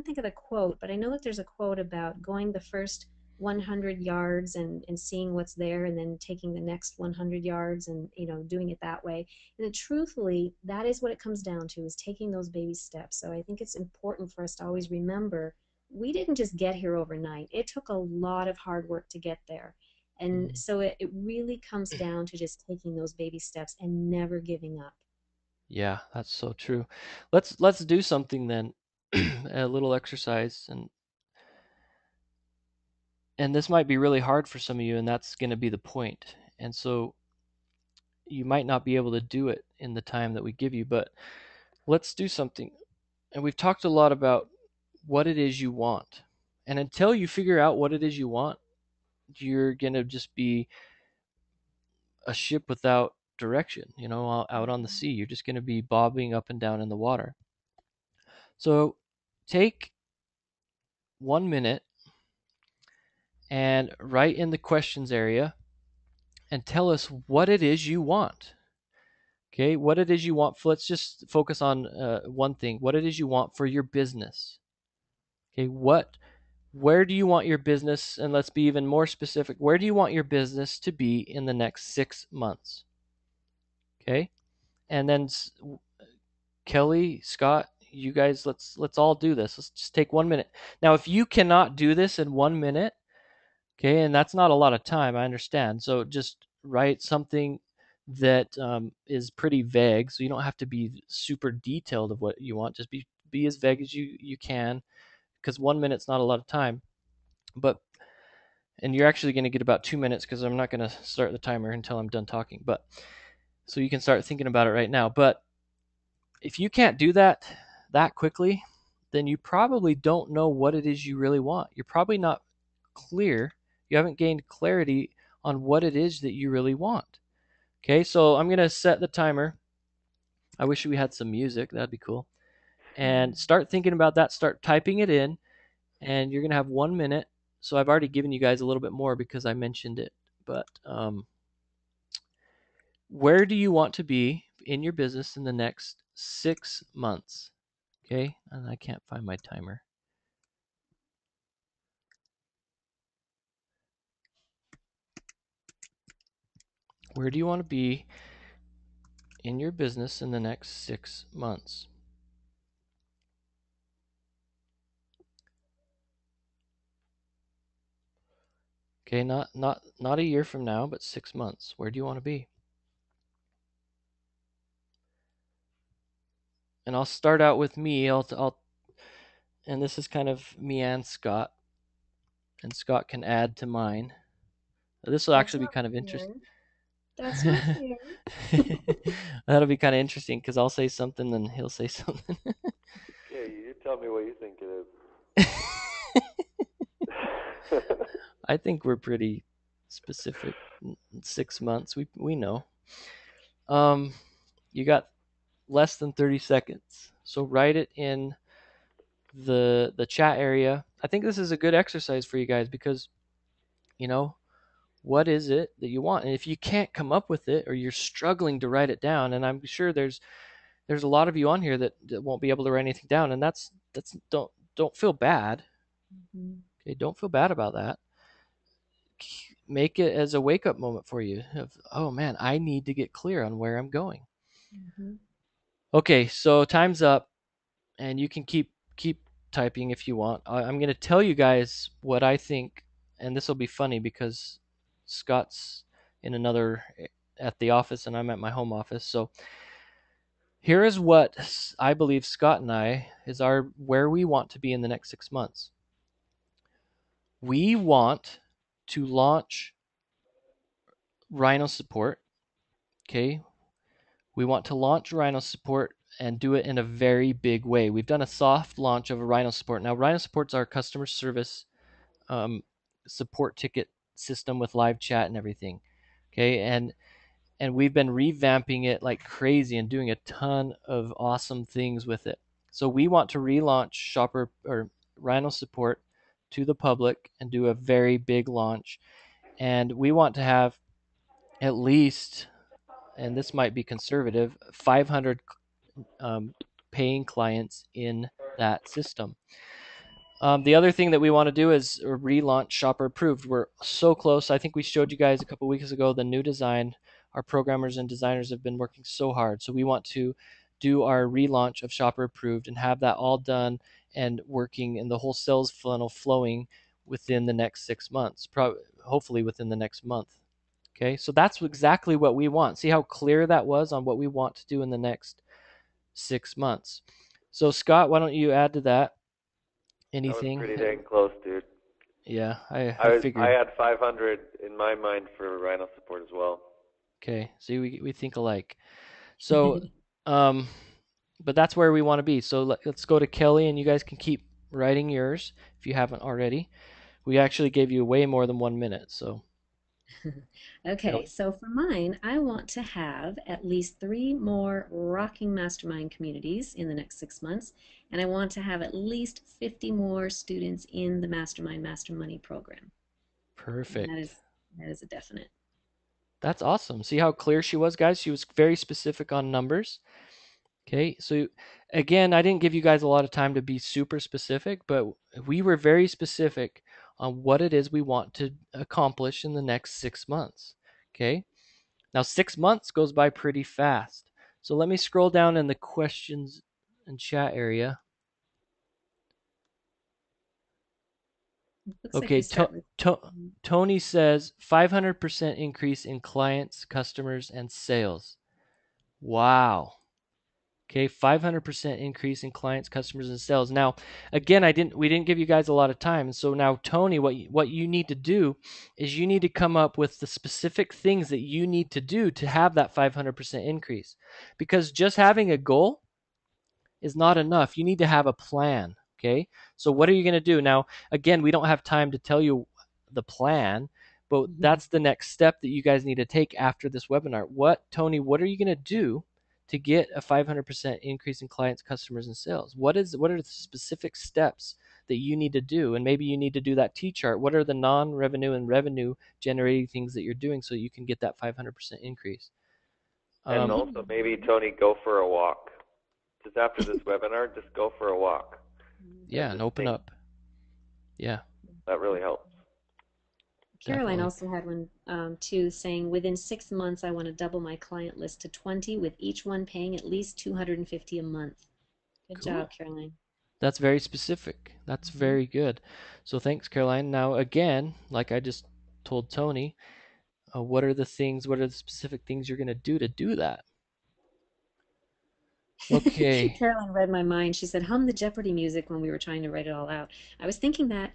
think of the quote, but I know that there's a quote about going the first 100 yards and seeing what's there, and then taking the next 100 yards and doing it that way. And truthfully, that is what it comes down to, is taking those baby steps. So I think it's important for us to always remember we didn't just get here overnight. It took a lot of hard work to get there. And Mhm. so it really comes down to just taking those baby steps and never giving up. Yeah, that's so true. Let's do something then. A little exercise, and And this might be really hard for some of you, and that's going to be the point. And so you might not be able to do it in the time that we give you, but let's do something. And we've talked a lot about what it is you want. And until you figure out what it is you want, you're going to just be a ship without direction, out on the Mhm. sea. You're just going to be bobbing up and down in the water. So take 1 minute and write in the questions area and tell us what it is you want. Okay, what it is you want. Let's just focus on one thing. What it is you want for your business. Okay, where do you want your business? And let's be even more specific. Where do you want your business to be in the next 6 months? Okay, and then Kelly, Scott, you guys, let's all do this. Let's just take 1 minute. Now, if you cannot do this in 1 minute, okay, and that's not a lot of time, I understand. So just write something that is pretty vague. So you don't have to be super detailed of what you want. Just be as vague as you can, because 1 minute's not a lot of time. But and you're actually going to get about 2 minutes because I'm not going to start the timer until I'm done talking. But so you can start thinking about it right now. But if you can't do that quickly, then you probably don't know what it is you really want. You're probably not clear. You haven't gained clarity on what it is that you really want. Okay, so I'm going to set the timer. I wish we had some music. That'd be cool. And start thinking about that. Start typing it in, and you're going to have 1 minute. So I've already given you guys a little bit more because I mentioned it. But where do you want to be in your business in the next 6 months? Okay, and I can't find my timer. Where do you want to be in your business in the next 6 months? Okay, not a year from now, but 6 months. Where do you want to be? And I'll start out with me. And this is kind of me and Scott, and Scott can add to mine. This will That's actually be not kind of interesting. fair. That's not fair. That'll be kind of interesting because I'll say something and he'll say something. Okay, you tell me what you think it is. I think we're pretty specific. 6 months, we know. Um, you got less than 30 seconds, so write it in the chat area. I think this is a good exercise for you guys because you know what is it that you want, and if you can't come up with it or you're struggling to write it down, and I'm sure there's a lot of you on here that won't be able to write anything down, and that's don't feel bad. Mhm. Okay, don't feel bad about that. Make it as a wake up moment for you of, oh man, I need to get clear on where I'm going. Mhm. Okay, so time's up, and you can keep typing if you want. I'm going to tell you guys what I think, and this will be funny because Scott's in another at the office and I'm at my home office. So here is what I believe Scott and I is our where we want to be in the next 6 months. We want to launch Rhino support. Okay, we want to launch Rhino support and do it in a very big way. We've done a soft launch of a Rhino support. Now, Rhino support's our customer service um, support ticket system with live chat and everything. Okay, and we've been revamping it like crazy and doing a ton of awesome things with it. So we want to relaunch Shopper or Rhino support to the public and do a very big launch. And we want to have at least, and this might be conservative, 500 um, paying clients in that system. The other thing that we want to do is relaunch Shopper Approved. We're so close. I think we showed you guys a couple weeks ago the new design. Our programmers and designers have been working so hard. So we want to do our relaunch of Shopper Approved and have that all done and working and the whole sales funnel flowing within the next 6 months, hopefully within the next month. Okay, so that's exactly what we want. See how clear that was on what we want to do in the next 6 months. So Scott, why don't you add to that That was anything? pretty dang close, dude. Yeah, I I figured. had 500 in my mind for rhino support as well. Okay, see, we think alike. So, um, but that's where we want to be. So let's go to Kelly, and you guys can keep writing yours if you haven't already. We actually gave you way more than 1 minute, so Okay, so for mine, I want to have at least three more rocking mastermind communities in the next 6 months, and I want to have at least 50 more students in the Mastermind Master Money program. And that perfect. is that is a definite. That's awesome. See how clear she was, guys? She was very specific on numbers. Okay, so again, I didn't give you guys a lot of time to be super specific, but we were very specific on what it is we want to accomplish in the next 6 months. Okay, now 6 months goes by pretty fast. So let me scroll down in the questions and chat area. Looks like Okay, we start with Tony says 500% increase in clients, customers, and sales. Wow. Okay, 500% increase in clients, customers, and sales. Now, again, we didn't give you guys a lot of time. So now, Tony, what you need to do is you need to come up with the specific things that you need to do to have that 500% increase. Because just having a goal is not enough. You need to have a plan. Okay. So what are you going to do? Now, again, we don't have time to tell you the plan, but that's the next step that you guys need to take after this webinar. Tony, what are you going to do to get a 500% increase in clients, customers, and sales? What are the specific steps that you need to do? And maybe you need to do that T chart. What are the non-revenue and revenue generating things that you're doing so you can get that 500% increase? And Um, also maybe Tony, go for a walk. Just after this webinar, just go for a walk and yeah, and just open think. up. Yeah, That really helps. Caroline definitely. also had one too, saying within 6 months, I want to double my client list to 20, with each one paying at least 250 a month. Good Cool. job, Caroline. That's very specific. That's Mhm. very good. So thanks, Caroline. Now, again, like I just told Tony, what are the specific things you're going to do that? Okay. Caroline read my mind. She said, hum the Jeopardy music when we were trying to write it all out. I was thinking that.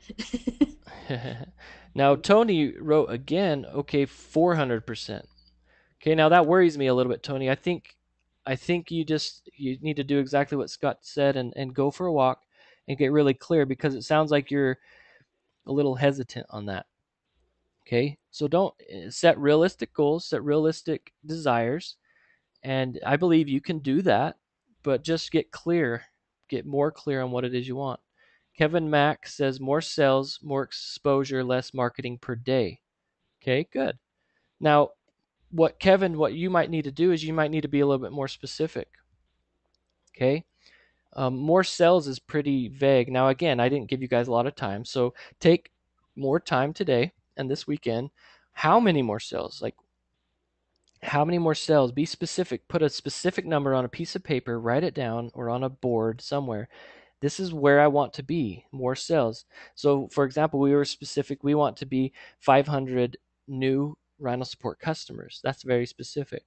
Now, Tony wrote again, okay, 400%. Okay, now that worries me a little bit, Tony. I think you need to do exactly what Scott said and go for a walk and get really clear because it sounds like you're a little hesitant on that. Okay, so don't set realistic goals, set realistic desires, and I believe you can do that, but just get more clear on what it is you want. Kevin Mack says more sales, more exposure, less marketing per day. Okay, good. Now, what you might need to do is you might need to be a little bit more specific. Okay, more sales is pretty vague. Now, again, I didn't give you guys a lot of time, so take more time today and this weekend. How many more sales? Like, how many more sales? Be specific. Put a specific number on a piece of paper, write it down, or on a board somewhere. This is where I want to be, more sales. So, for example, we were specific. We want to be 500 new Rhino Support customers. That's very specific.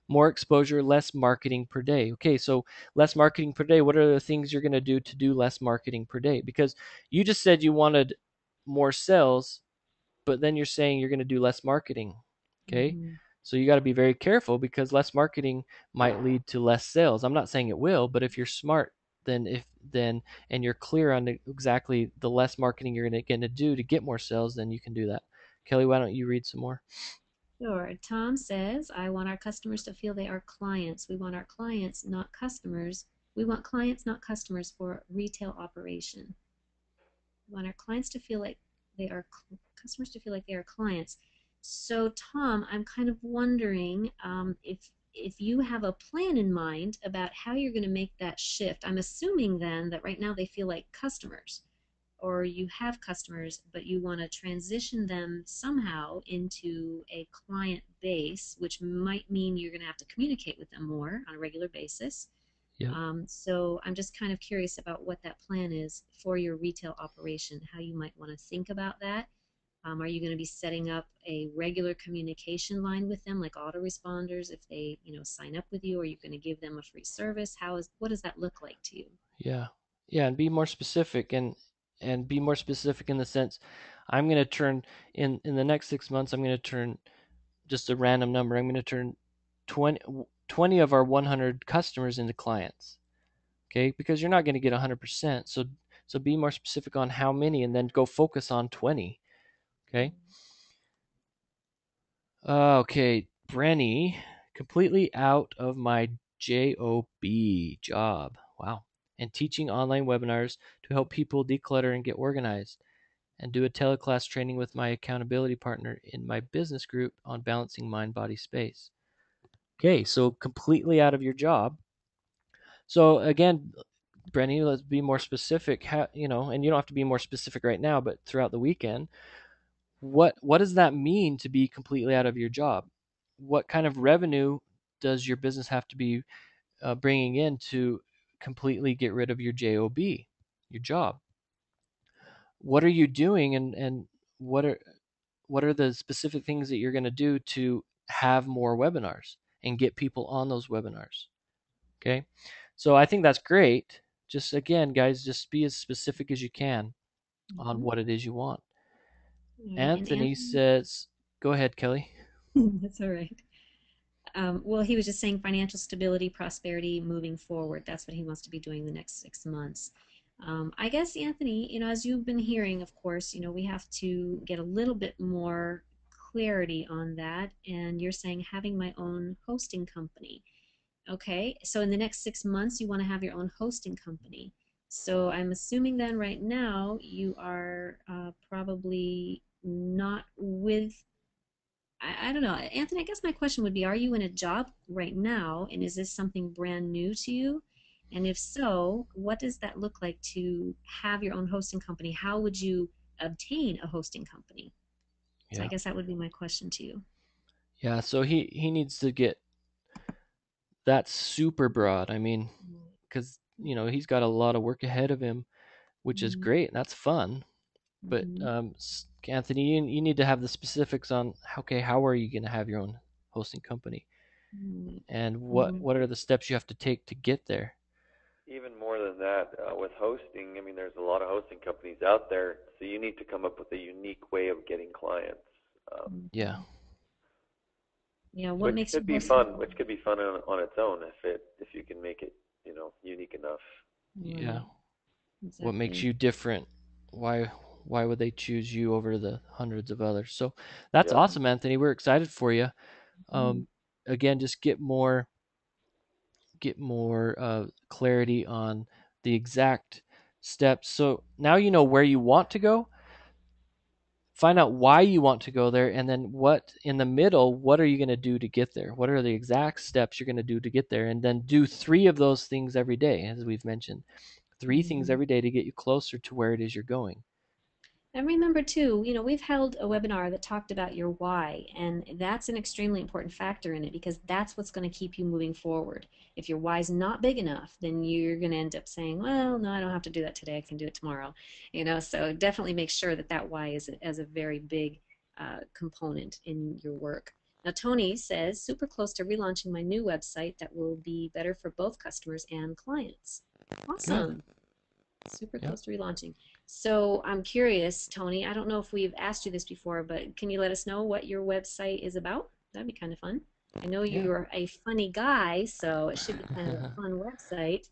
More exposure, less marketing per day. Okay, so less marketing per day. What are the things you're going to do less marketing per day? Because you just said you wanted more sales, but then you're saying you're going to do less marketing. Okay. Mhm. So you got to be very careful because less marketing might lead to less sales. I'm not saying it will, but if you're smart, then and you're clear on exactly the less marketing you're going to do to get more sales, then you can do that. Kelly, why don't you read some more? Sure. Tom says, I want our customers to feel they are clients. We want our clients, not customers. We want clients, not customers for retail operation. We want our clients to feel like they are customers to feel like they are clients. So, Tom, I'm kind of wondering if you have a plan in mind about how you're going to make that shift. I'm assuming then that right now they feel like customers, or you have customers, but you want to transition them somehow into a client base, which might mean you're going to have to communicate with them more on a regular basis. Yep. So I'm just kind of curious about what that plan is for your retail operation, how you might want to think about that. Are you going to be setting up a regular communication line with them, like autoresponders, if they, sign up with you? Or are you going to give them a free service? What does that look like to you? Yeah. Yeah, and be more specific. And and be more specific in the sense, I'm going to turn in the next 6 months, I'm going to turn just a random number. I'm going to turn 20 of our 100 customers into clients. Okay, because you're not going to get 100%. So be more specific on how many, and then go focus on 20. Okay. Okay, Brenny, completely out of my job. Wow. And teaching online webinars to help people declutter and get organized, and do a teleclass training with my accountability partner in my business group on balancing mind, body, space. Okay, so completely out of your job. So again, Brenny, let's be more specific. How, and you don't have to be more specific right now, but throughout the weekend, what does that mean to be completely out of your job? What kind of revenue does your business have to be bringing in to completely get rid of your your job? What are you doing, and what are what are the specific things that you're going to do to have more webinars and get people on those webinars? Okay, so I think that's great. Just again, guys, just be as specific as you can on Mm-hmm. what it is you want. All right. And Anthony Anthony, says, go ahead, Kelly. that's all right. Well, he was just saying financial stability, prosperity moving forward. That's what he wants to be doing the next 6 months. I guess, Anthony, as you've been hearing, of course, we have to get a little bit more clarity on that. And you're saying having my own hosting company. Okay, so in the next 6 months, you want to have your own hosting company. So I'm assuming then right now you are probably not with, I don't know. Anthony, I guess my question would be, are you in a job right now, and is this something brand new to you? And if so, what does that look like to have your own hosting company? How would you obtain a hosting company? So I Yeah. guess that would be my question to you. Yeah, so he needs to get that super broad. I mean, because he's got a lot of work ahead of him, which is Mm-hmm. great and that's fun. But Mm-hmm. Anthony, you need to have the specifics on, okay, how are you going to have your own hosting company, and Mm-hmm. what are the steps you have to take to get there? Even more than that, with hosting, I mean, there's a lot of hosting companies out there, so you need to come up with a unique way of getting clients, um, Yeah, Mm-hmm. Yeah, what which makes you could be hosting? fun, which could be fun on its own if you can make it, unique enough. yeah. Right, What makes exactly. you different? Why why would they choose you over the hundreds of others? So that's Yep. awesome, Anthony. We're excited for you. Mhm. Um, Again, just get more clarity on the exact steps. So now you know where you want to go. Find out why you want to go there, and then what in the middle, what are you going to do to get there? What are the exact steps you're going to do to get there? And then do 3 of those things every day, as we've mentioned. 3 things Mhm. every day to get you closer to where it is you're going. And remember too, we've held a webinar that talked about your why, and that's an extremely important factor in it because that's what's going to keep you moving forward. If your why's not big enough, then you're going to end up saying, "Well, no, I don't have to do that today. I can do it tomorrow." So definitely make sure that that why is as a very big component in your work. Now, Tony says, super close to relaunching my new website that will be better for both customers and clients. Good. Awesome. Super Yeah. close to relaunching. So I'm curious, Tony, I don't know if we've asked you this before, but can you let us know what your website is about? That'd be kind of fun. I know Yeah. you're a funny guy, so it should be kind of a fun website.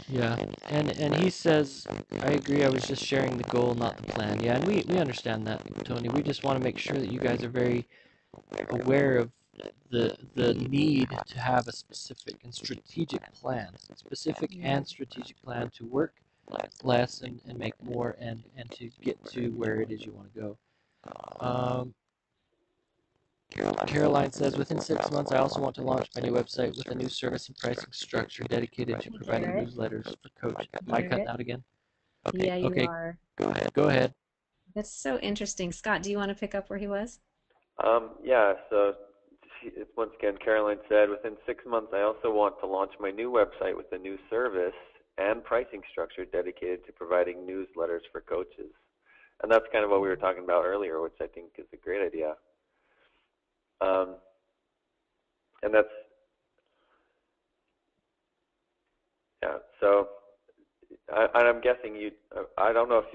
Yeah. And he says, I agree. I was just sharing the goal, not the plan. Yeah, and we understand that, Tony. We just want to make sure that you guys are very aware of the need to have a specific and strategic plan, specific Mm, and strategic plan to work less and make more, and to get to where it is you want to go. Um, Caroline says, within 6 months, I also want to launch my new website with a new service and pricing structure dedicated to Hey, providing Garrett. newsletters for coaches. Am I cutting Garrett. out again? Yeah, you Okay, are. go ahead. That's so interesting. Scott, do you want to pick up where he was? Yeah, so once again, Caroline said, within 6 months, I also want to launch my new website with a new service and pricing structure dedicated to providing newsletters for coaches. And that's kind of what we were talking about earlier, which I think is a great idea. Um, and yeah, so and I'm guessing you. I don't know if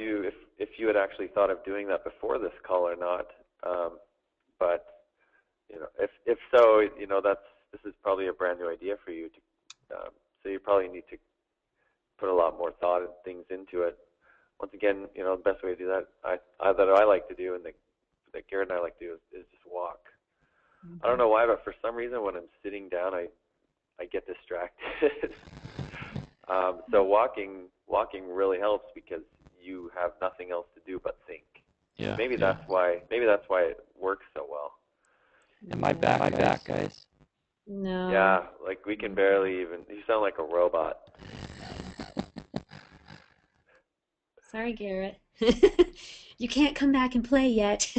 you had actually thought of doing that before this call or not. Um, but if so, this is probably a brand new idea for you. So you probably need to put a lot more thought and things into it. Once again, the best way to do that, that I like to do, and that Garrett and I like to do, is just walk. I don't Mhm. know why, but for some reason, when I'm sitting down, I get distracted. So walking really helps because you have nothing else to do but think, and Yeah, maybe yeah. that's why it works so well. And my Yeah. back, guys. No. Yeah, like we can barely even. You sound like a robot. Sorry, Garrett. You can't come back and play yet.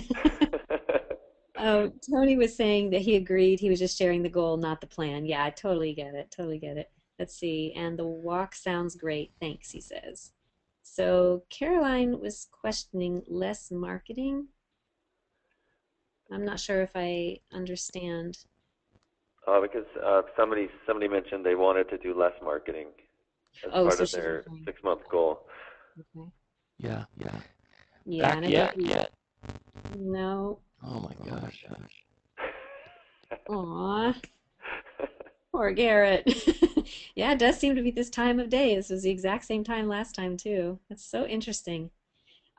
Oh, Tony was saying that he agreed. He was just sharing the goal, not the plan. Yeah, I totally get it. Totally get it. Let's see. And the walk sounds great. Thanks, he says. So Caroline was questioning less marketing. I'm not sure if I understand. Because somebody mentioned they wanted to do less marketing as Oh, part so of she's their referring. 6 month goal. Okay. Yeah, yeah. Yeah, and Back I think yet? Yet? no. Oh my gosh. Aw, poor Garrett. Yeah, it does seem to be this time of day. This was the exact same time last time too. That's so interesting.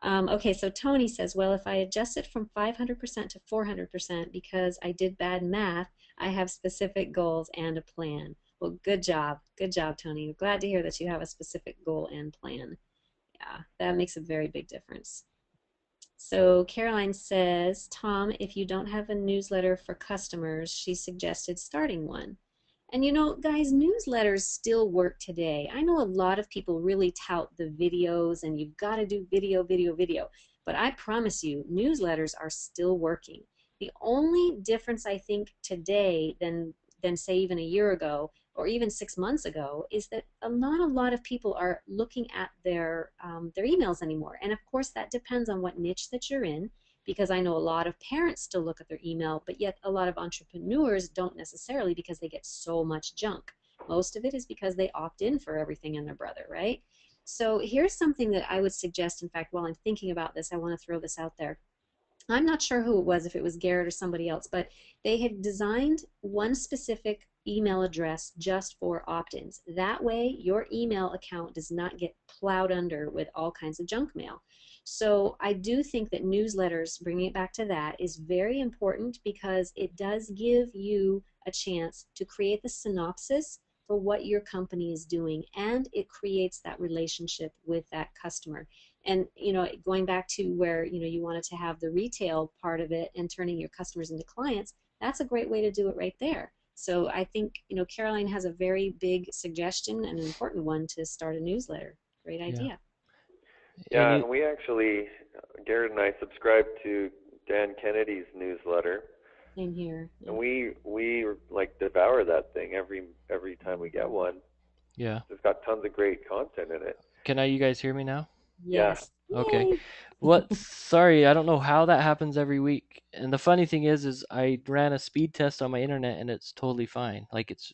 Okay, so Tony says, well, if I adjust it from 500% to 400% because I did bad math, I have specific goals and a plan. Well, good job. Good job, Tony. We're glad to hear that you have a specific goal and plan. Yeah, that makes a very big difference. So Caroline says, Tom, if you don't have a newsletter for customers, she suggested starting one. And guys, newsletters still work today. I know a lot of people really tout the videos and you've got to do video, video, video. But I promise you, newsletters are still working. The only difference I think today than say even a year ago or even 6 months ago is that not a lot of people are looking at their emails anymore. And of course, that depends on what niche that you're in, because I know a lot of parents still look at their email, but yet a lot of entrepreneurs don't necessarily because they get so much junk. Most of it is because they opt in for everything and their brother, right? So here's something that I would suggest. In fact, while I'm thinking about this, I want to throw this out there. I'm not sure who it was, if it was Garrett or somebody else, but they had designed one specific email address just for opt-ins. That way, your email account does not get plowed under with all kinds of junk mail. So I do think that newsletters, bringing it back to that, is very important because it does give you a chance to create the synopsis for what your company is doing, and it creates that relationship with that customer. And going back to where you wanted to have the retail part of it and turning your customers into clients, that's a great way to do it right there. So I think Caroline has a very big suggestion and an important one to start a newsletter. Great Yeah. idea. And Yeah, you and we actually, Garrett and I subscribe to Dan Kennedy's newsletter, Same here. and Yeah. we like devour that thing every time we get Mhm. one. yeah. It's got tons of great content in it. Can you guys hear me now? Yeah. Yes. Okay. Yay. What? Sorry, I don't know how that happens every week. And the funny thing is I ran a speed test on my internet and it's totally fine. Like it's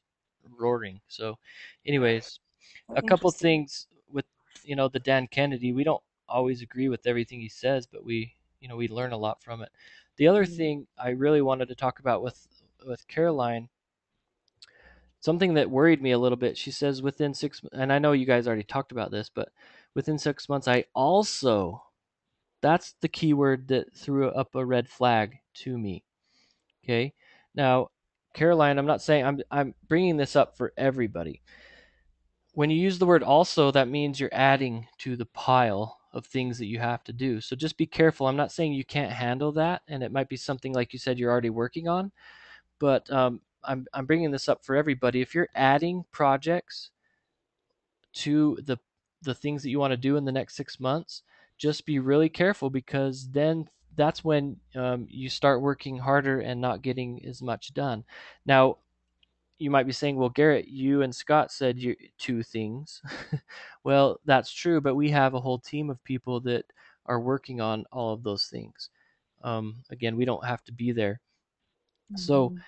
roaring. So, anyways, Oh, a couple interesting. things with the Dan Kennedy. We don't always agree with everything he says, but we learn a lot from it. The other Mhm. thing I really wanted to talk about with Caroline, something that worried me a little bit. She says within 6, and I know you guys already talked about this, but within 6 months, I also, that's the keyword that threw up a red flag to me. Okay. Now, Caroline, I'm not saying I'm bringing this up for everybody. When you use the word also, that means you're adding to the pile of things that you have to do. So just be careful. I'm not saying you can't handle that, and it might be something like you said you're already working on, but I'm bringing this up for everybody. If you're adding projects to the things that you want to do in the next 6 months, just be really careful because then that's when you start working harder and not getting as much done. Now, you might be saying, well, Garrett, you and Scott said you two things. Well, that's true, but we have a whole team of people that are working on all of those things. Again, we don't have to be there. So Mhm.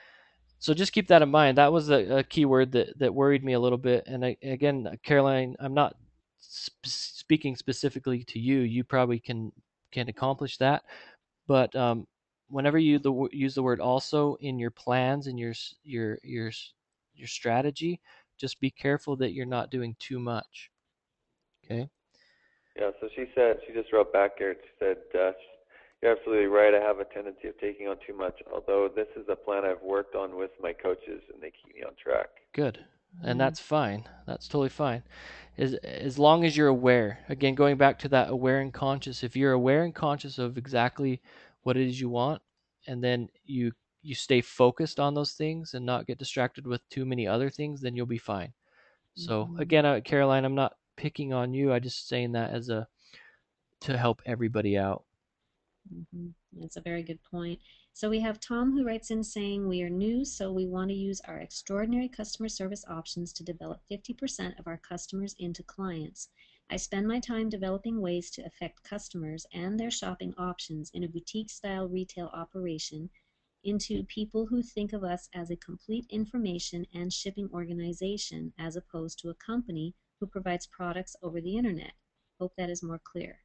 so just keep that in mind. That was a key word that worried me a little bit. And again, Caroline, I'm not speaking specifically to you, you probably can accomplish that. But whenever you use the word also in your plans and your strategy, just be careful that you're not doing too much. Okay. Yeah, so she said, she just wrote back here. She said, "You're absolutely right. I have a tendency of taking on too much. Although this is a plan I've worked on with my coaches, and they keep me on track." Good. And Mm, that's fine. That's totally fine. As long as you're aware. Again, going back to that aware and conscious, if you're aware and conscious of exactly what it is you want, and then you stay focused on those things and not get distracted with too many other things, then you'll be fine. So mhm. again, Caroline, I'm not picking on you. I just saying that as a to help everybody out. That's a very good point. So we have Tom who writes in saying, we are new, so we want to use our extraordinary customer service options to develop 50% of our customers into clients. I spend my time developing ways to affect customers and their shopping options in a boutique style retail operation into people who think of us as a complete information and shipping organization as opposed to a company who provides products over the internet. Hope that is more clear.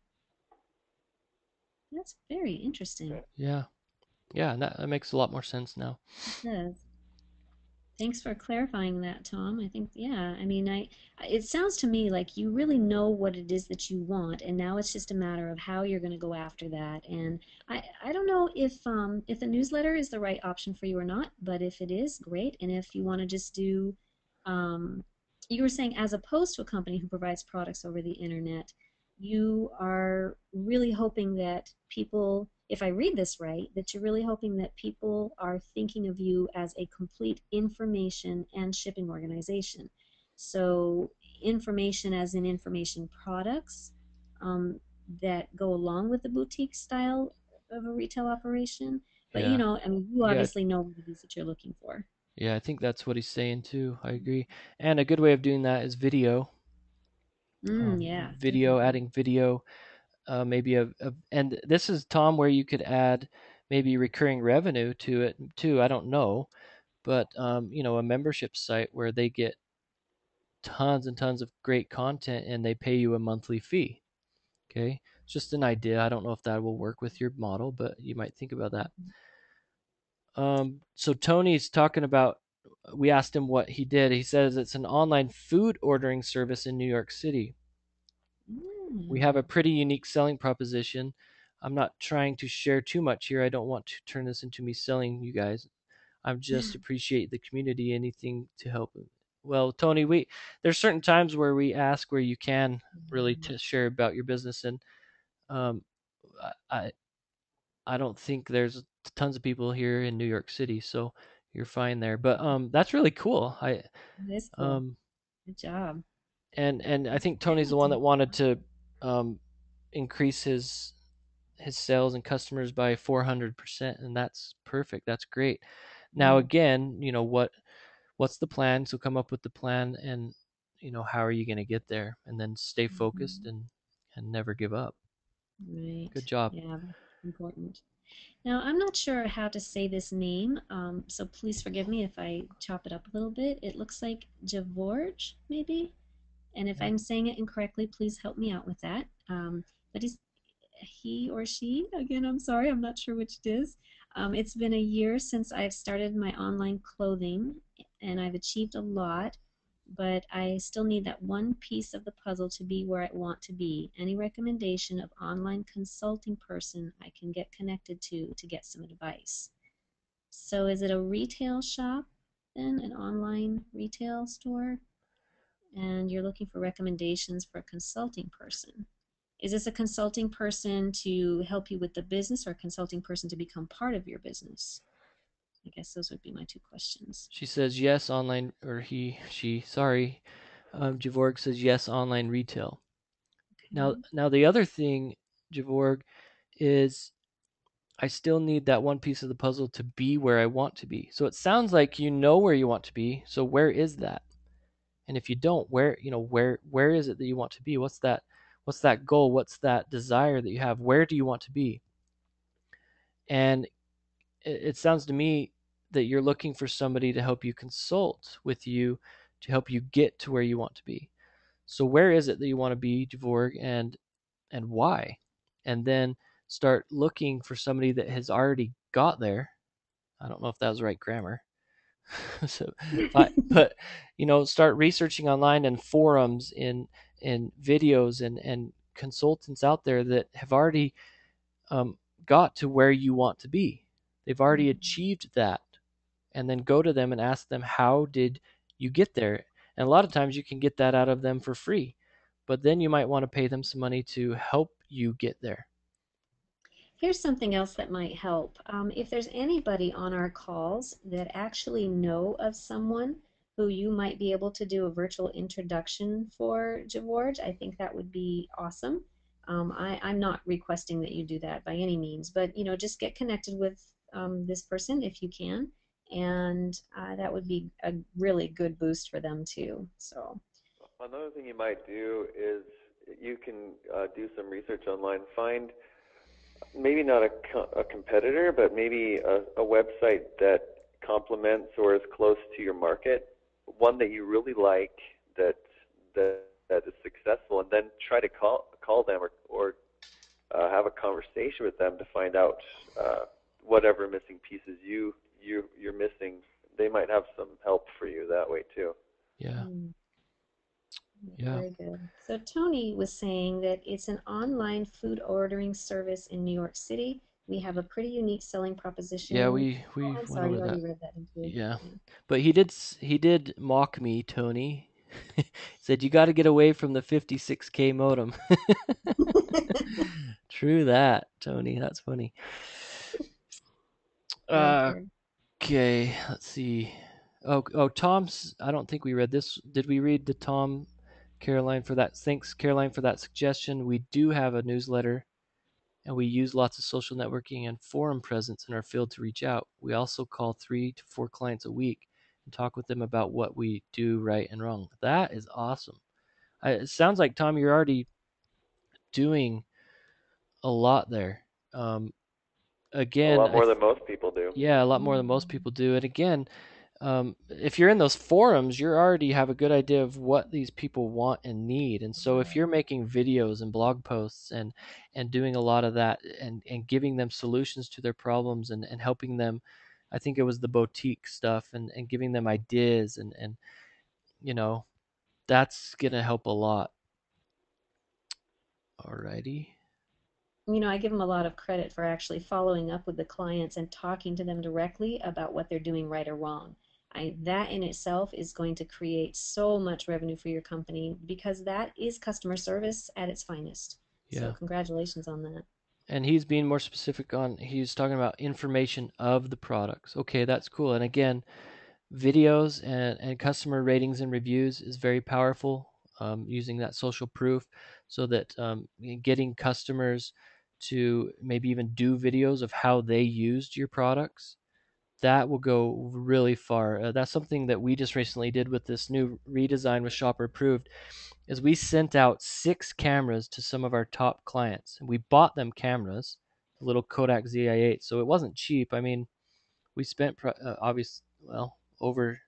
That's very interesting. Okay. Yeah. Yeah, and that makes a lot more sense now. It does. Thanks for clarifying that, Tom. I think, yeah, I mean, it sounds to me like you really know what it is that you want, and now it's just a matter of how you're going to go after that. And I don't know if the newsletter is the right option for you or not, but if it is, great. And if you want to just do, um, you were saying as opposed to a company who provides products over the internet, you are really hoping that people, if I read this right, that you're really hoping that people are thinking of you as a complete information and shipping organization. So, information as in information products um, that go along with the boutique style of a retail operation. But Yeah. I mean, you Yeah. obviously know what it is that you're looking for. Yeah, I think that's what he's saying too. I agree. And a good way of doing that is video. Yeah, Video, definitely. adding video, maybe and this is Tom where you could add maybe recurring revenue to it too. I don't know, but a membership site where they get tons and tons of great content and they pay you a monthly fee. Okay, it's just an idea. I don't know if that will work with your model, but you might think about that. So Tony's talking about. We asked him what he did. He says it's an online food ordering service in New York City. We have Mm. a pretty unique selling proposition. I'm not trying to share too much here. I don't want to turn this into me selling you guys. I just appreciate the community. Anything to help. Well, Tony, we there's certain times where we ask where you can really to share about your business, and um, I I don't think there's tons of people here in New York City, so you're fine there. But that's really cool. I That is cool. um Good job. and I That's think Tony's the talented. one that wanted to um increase his sales and customers by 400%, and that's perfect. That's great. Now Mm, again, what's the plan? So come up with the plan, and how are you going to get there, and then stay focused mhm. and never give up. Right. Good job. Yeah, that's important. Now, I'm not sure how to say this name, so please forgive me if I chop it up a little bit. It looks like Javorj, maybe? And if Yeah. I'm saying it incorrectly, please help me out with that. But he or she, again, I'm sorry, I'm not sure which it is. It's been a year since I've started my online clothing, and I've achieved a lot, but I still need that one piece of the puzzle to be where I want to be. Any recommendation of online consulting person I can get connected to get some advice? So is it a retail shop then, an online retail store? And you're looking for recommendations for a consulting person. Is this a consulting person to help you with the business or a consulting person to become part of your business? I guess those would be my two questions. She says yes, online, or she, sorry. Javorg says yes, online retail. Now, Okay. now the other thing, Javorg, is I still need that one piece of the puzzle to be where I want to be. So it sounds like you know where you want to be. So where is that? And if you don't, where is it that you want to be? What's that goal? What's that desire that you have? Where do you want to be? And it sounds to me that you're looking for somebody to help you consult with you to help you get to where you want to be. So where is it that you want to be, Javorg, and why? And then start looking for somebody that has already got there. I don't know if that was right grammar. So, but start researching online and forums in videos and consultants out there that have already um, got to where you want to be. They've already achieved that, and then go to them and ask them, how did you get there? And a lot of times you can get that out of them for free, but then you might want to pay them some money to help you get there. Here's something else that might help. If there's anybody on our calls that actually know of someone who you might be able to do a virtual introduction for, George, I think that would be awesome. I'm not requesting that you do that by any means, but just get connected with this person if you can, and that would be a really good boost for them too. So, Another thing you might do is you can do some research online, find maybe not a competitor, but maybe a website that complements or is close to your market, one that you really like that that that is successful, and then try to call them or have a conversation with them to find out whatever missing pieces you're missing. They might have some help for you that way too. Yeah, mm, yeah, very good. So Tony was saying that it's an online food ordering service in New York City. We have a pretty unique selling yeah. proposition. Oh, We I'm went sorry, over you that. already read that into. Yeah, Yeah. but he did mock me, Tony. He said you got to get away from the 56K modem. True that, Tony. That's funny. Uh, Okay. Okay, let's see. Oh, Tom's. I don't think we read this. Did we read the Tom Caroline for that? Thanks, Caroline, for that suggestion. We do have a newsletter, and we use lots of social networking and forum presence in our field to reach out. We also call 3 to 4 clients a week and talk with them about what we do right and wrong. That is awesome. It sounds like, Tom, you're already doing a lot there. Um, A again, lot more than most people do. yeah, a lot more than most Mm. people do. And again, if you're in those forums, you already have a good idea of what these people want and need. And so if you're making videos and blog posts and doing a lot of that and giving them solutions to their problems and helping them, I think it was the boutique stuff and giving them ideas and you know, that's gonna help a lot. Alrighty. I give them a lot of credit for actually following up with the clients and talking to them directly about what they're doing right or wrong. That in itself is going to create so much revenue for your company because that is customer service at its finest. So Yeah. congratulations on that. And he's being more specific on, he's talking about information of the products. Okay, that's cool. And again, videos and customer ratings and reviews is very powerful, using that social proof so that getting customers to maybe even do videos of how they used your products, that will go really far. That's something that we just recently did with this new redesign with Shopper Approved, is we sent out 6 cameras to some of our top clients. And we bought them cameras, the little Kodak ZI-8, so it wasn't cheap. I mean, we spent obviously, well, over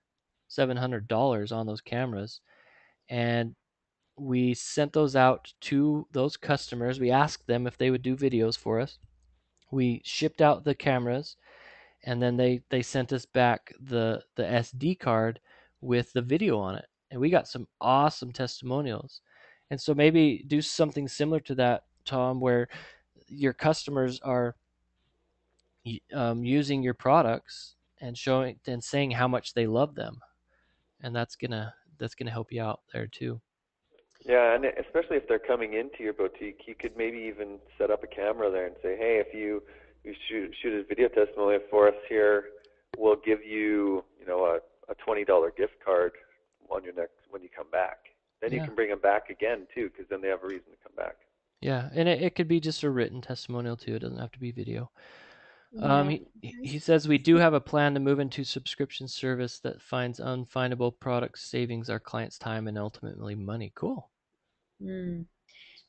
$700 on those cameras, and we sent those out to those customers. We asked them if they would do videos for us. We shipped out the cameras, and then they sent us back the SD card with the video on it, and we got some awesome testimonials. And so maybe do something similar to that, Tom, where your customers are using your products and showing and saying how much they love them, and that's gonna help you out there too. Yeah, and especially if they're coming into your boutique, you could maybe even set up a camera there and say, "Hey, if you shoot a video testimonial for us here, we'll give you, a $20 gift card on your next when you come back." Then you Yeah, can bring them back again too, because then they have a reason to come back. yeah, and it could be just a written testimonial too. It doesn't have to be video. Yeah. He says we do have a plan to move into subscription service that finds unfindable product savings our clients time and ultimately money. Cool. Mm.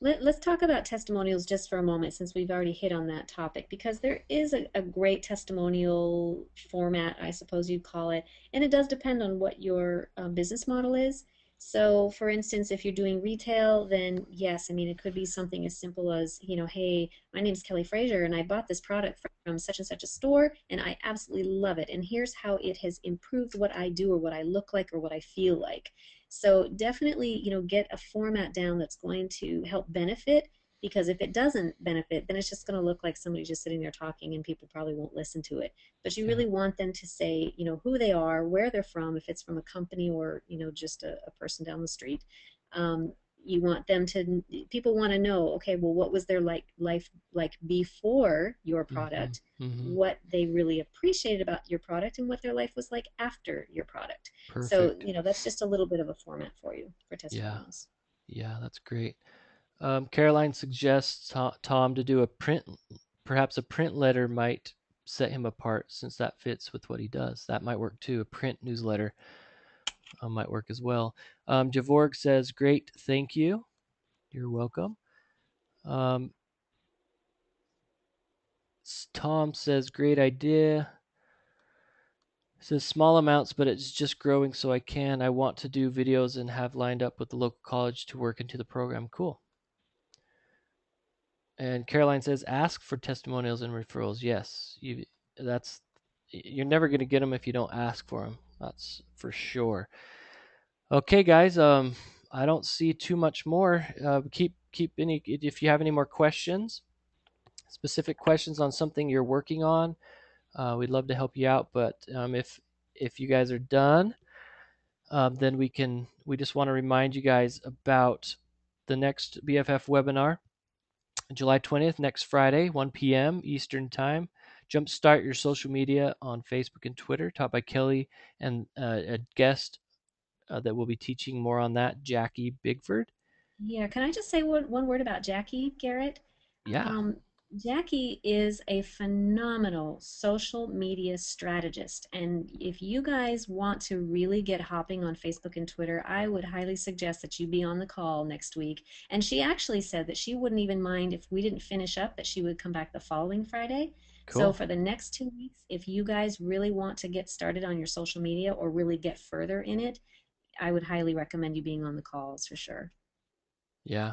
Let's talk about testimonials just for a moment since we've already hit on that topic because there is a great testimonial format, I suppose you'd call it, and it does depend on what your business model is. So, for instance, if you're doing retail, then yes, I mean, it could be something as simple as, hey, my name's Kelly Frazier, and I bought this product from such and such a store, and I absolutely love it. And here's how it has improved what I do or what I look like or what I feel like. So definitely, get a format down that's going to help benefit, because if it doesn't benefit, then it's just going to look like somebody just sitting there talking and people probably won't listen to it. But you Yeah. really want them to say, who they are, where they're from, if it's from a company or, just a person down the street. Um, you want them to, people want to know, okay, well, what was their life like before your Hmm. product? Hmm. What they really appreciated about your product and what their life was like after your product. So, Perfect. that's just a little bit of a format for you for Yeah. testimonials. Yeah, that's great. Caroline suggests Tom to do a print, perhaps a print letter might set him apart since that fits with what he does. That might work too. A print newsletter might work as well. Javorg says, great, thank you. You're welcome. Um, Tom says, great idea. Says small amounts, but it's just growing, so I want to do videos and have lined up with the local college to work into the program. Cool. And Caroline says, ask for testimonials and referrals. Yes, that's you're never going to get them if you don't ask for them. That's for sure. Okay, guys. I don't see too much more. Keep any if you have any more questions, specific questions on something you're working on. We'd love to help you out. But if you guys are done, then we just want to remind you guys about the next BFF webinar, July 20th, next Friday, 1 p.m. Eastern Time. Jumpstart your social media on Facebook and Twitter, taught by Kelly and a guest that will be teaching more on that, Jackie Bigford. Yeah, can I just say one word about Jackie Garrett? Yeah, Um, Jackie is a phenomenal social media strategist. And if you guys want to really get hopping on Facebook and Twitter, I would highly suggest that you be on the call next week. And she actually said that she wouldn't even mind if we didn't finish up, that she would come back the following Friday. So cool. for the next 2 weeks, if you guys really want to get started on your social media or really get further in it, I would highly recommend you being on the calls for sure. Yeah.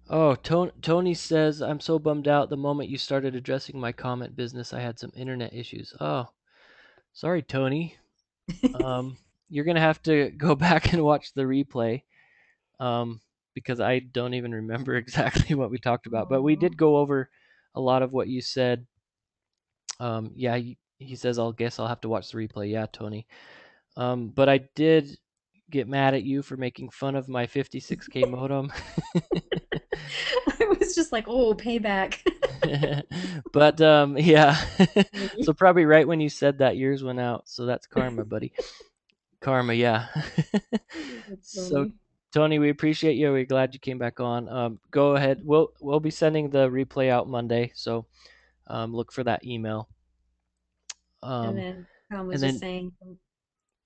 Oh, Tony says, I'm so bummed out. The moment you started addressing my comment business, I had some internet issues. Oh, sorry, Tony. Um, you're going to have to go back and watch the replay um, because I don't even remember exactly what we talked about. But we Aw. did go over a lot of what you said. Yeah, he says, I'll guess I'll have to watch the replay. Yeah, Tony. But I did get mad at you for making fun of my 56K modem. I was just like, oh, payback. But yeah, so probably right when you said that, yours went out. So that's karma, buddy. Karma, yeah. That's So funny. Tony, we appreciate you. We're glad you came back on. Go ahead. We'll be sending the replay out Monday, so look for that email. And Um, then Tom was and just then saying,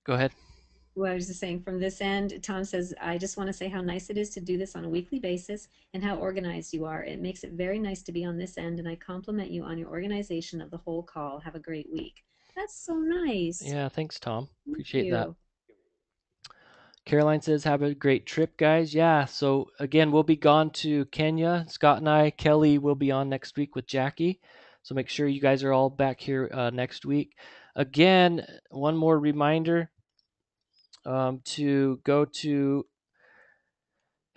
go ahead. well, I was just saying from this end, Tom says, I just want to say how nice it is to do this on a weekly basis and how organized you are. It makes it very nice to be on this end, and I compliment you on your organization of the whole call. Have a great week. That's so nice. Yeah, thanks, Tom. Thank Appreciate that. you. Caroline says, have a great trip, guys. Yeah, so again, we'll be gone to Kenya. Scott and I, Kelly will be on next week with Jackie. So make sure you guys are all back here next week. Again, one more reminder to go to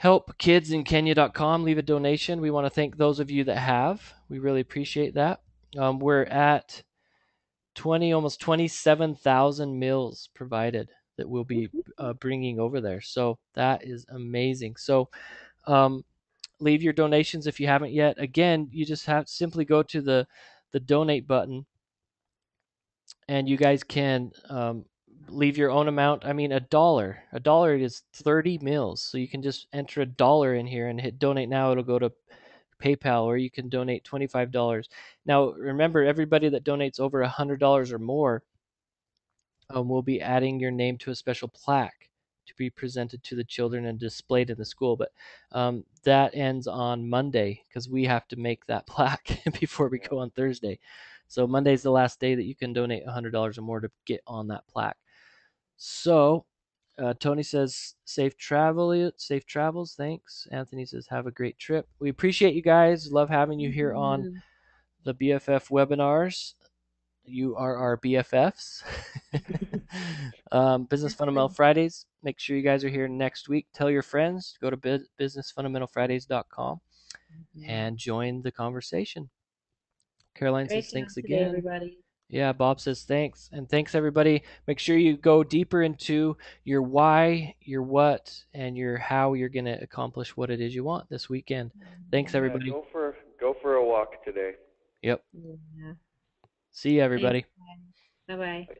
helpkidsinkenya.com, leave a donation. We want to thank those of you that have. We really appreciate that. We're at 20, almost 27,000 meals provided that we'll be bringing over there. So that is amazing. So um, leave your donations if you haven't yet. Again, you just have simply go to the donate button, and you guys can leave your own amount. I mean, a dollar is 30 meals, so you can just enter a dollar in here and hit donate now. It'll go to PayPal, or you can donate $25. Now, remember, everybody that donates over $100 or more, we'll be adding your name to a special plaque to be presented to the children and displayed in the school. But that ends on Monday because we have to make that plaque before we Yeah. go on Thursday. So Monday's the last day that you can donate $100 or more to get on that plaque. So Tony says safe travels. Thanks. Anthony says have a great trip. We appreciate you guys. Love having you here on Mhm. the BFF webinars. You are our BFFs. Business Fundamental Fridays. Make sure you guys are here next week. Tell your friends. Go to businessfundamentalfridays.com Mhm. and join the conversation. Caroline Great says job thanks today, again. everybody. Yeah, Bob says thanks. And thanks, everybody. Make sure you go deeper into your why, your what, and your how you're going to accomplish what it is you want this weekend. Thanks, Mhm. Yeah, everybody. go for a walk today. Yep. Yeah. See you, Thanks, everybody. guys. Bye bye. Bye.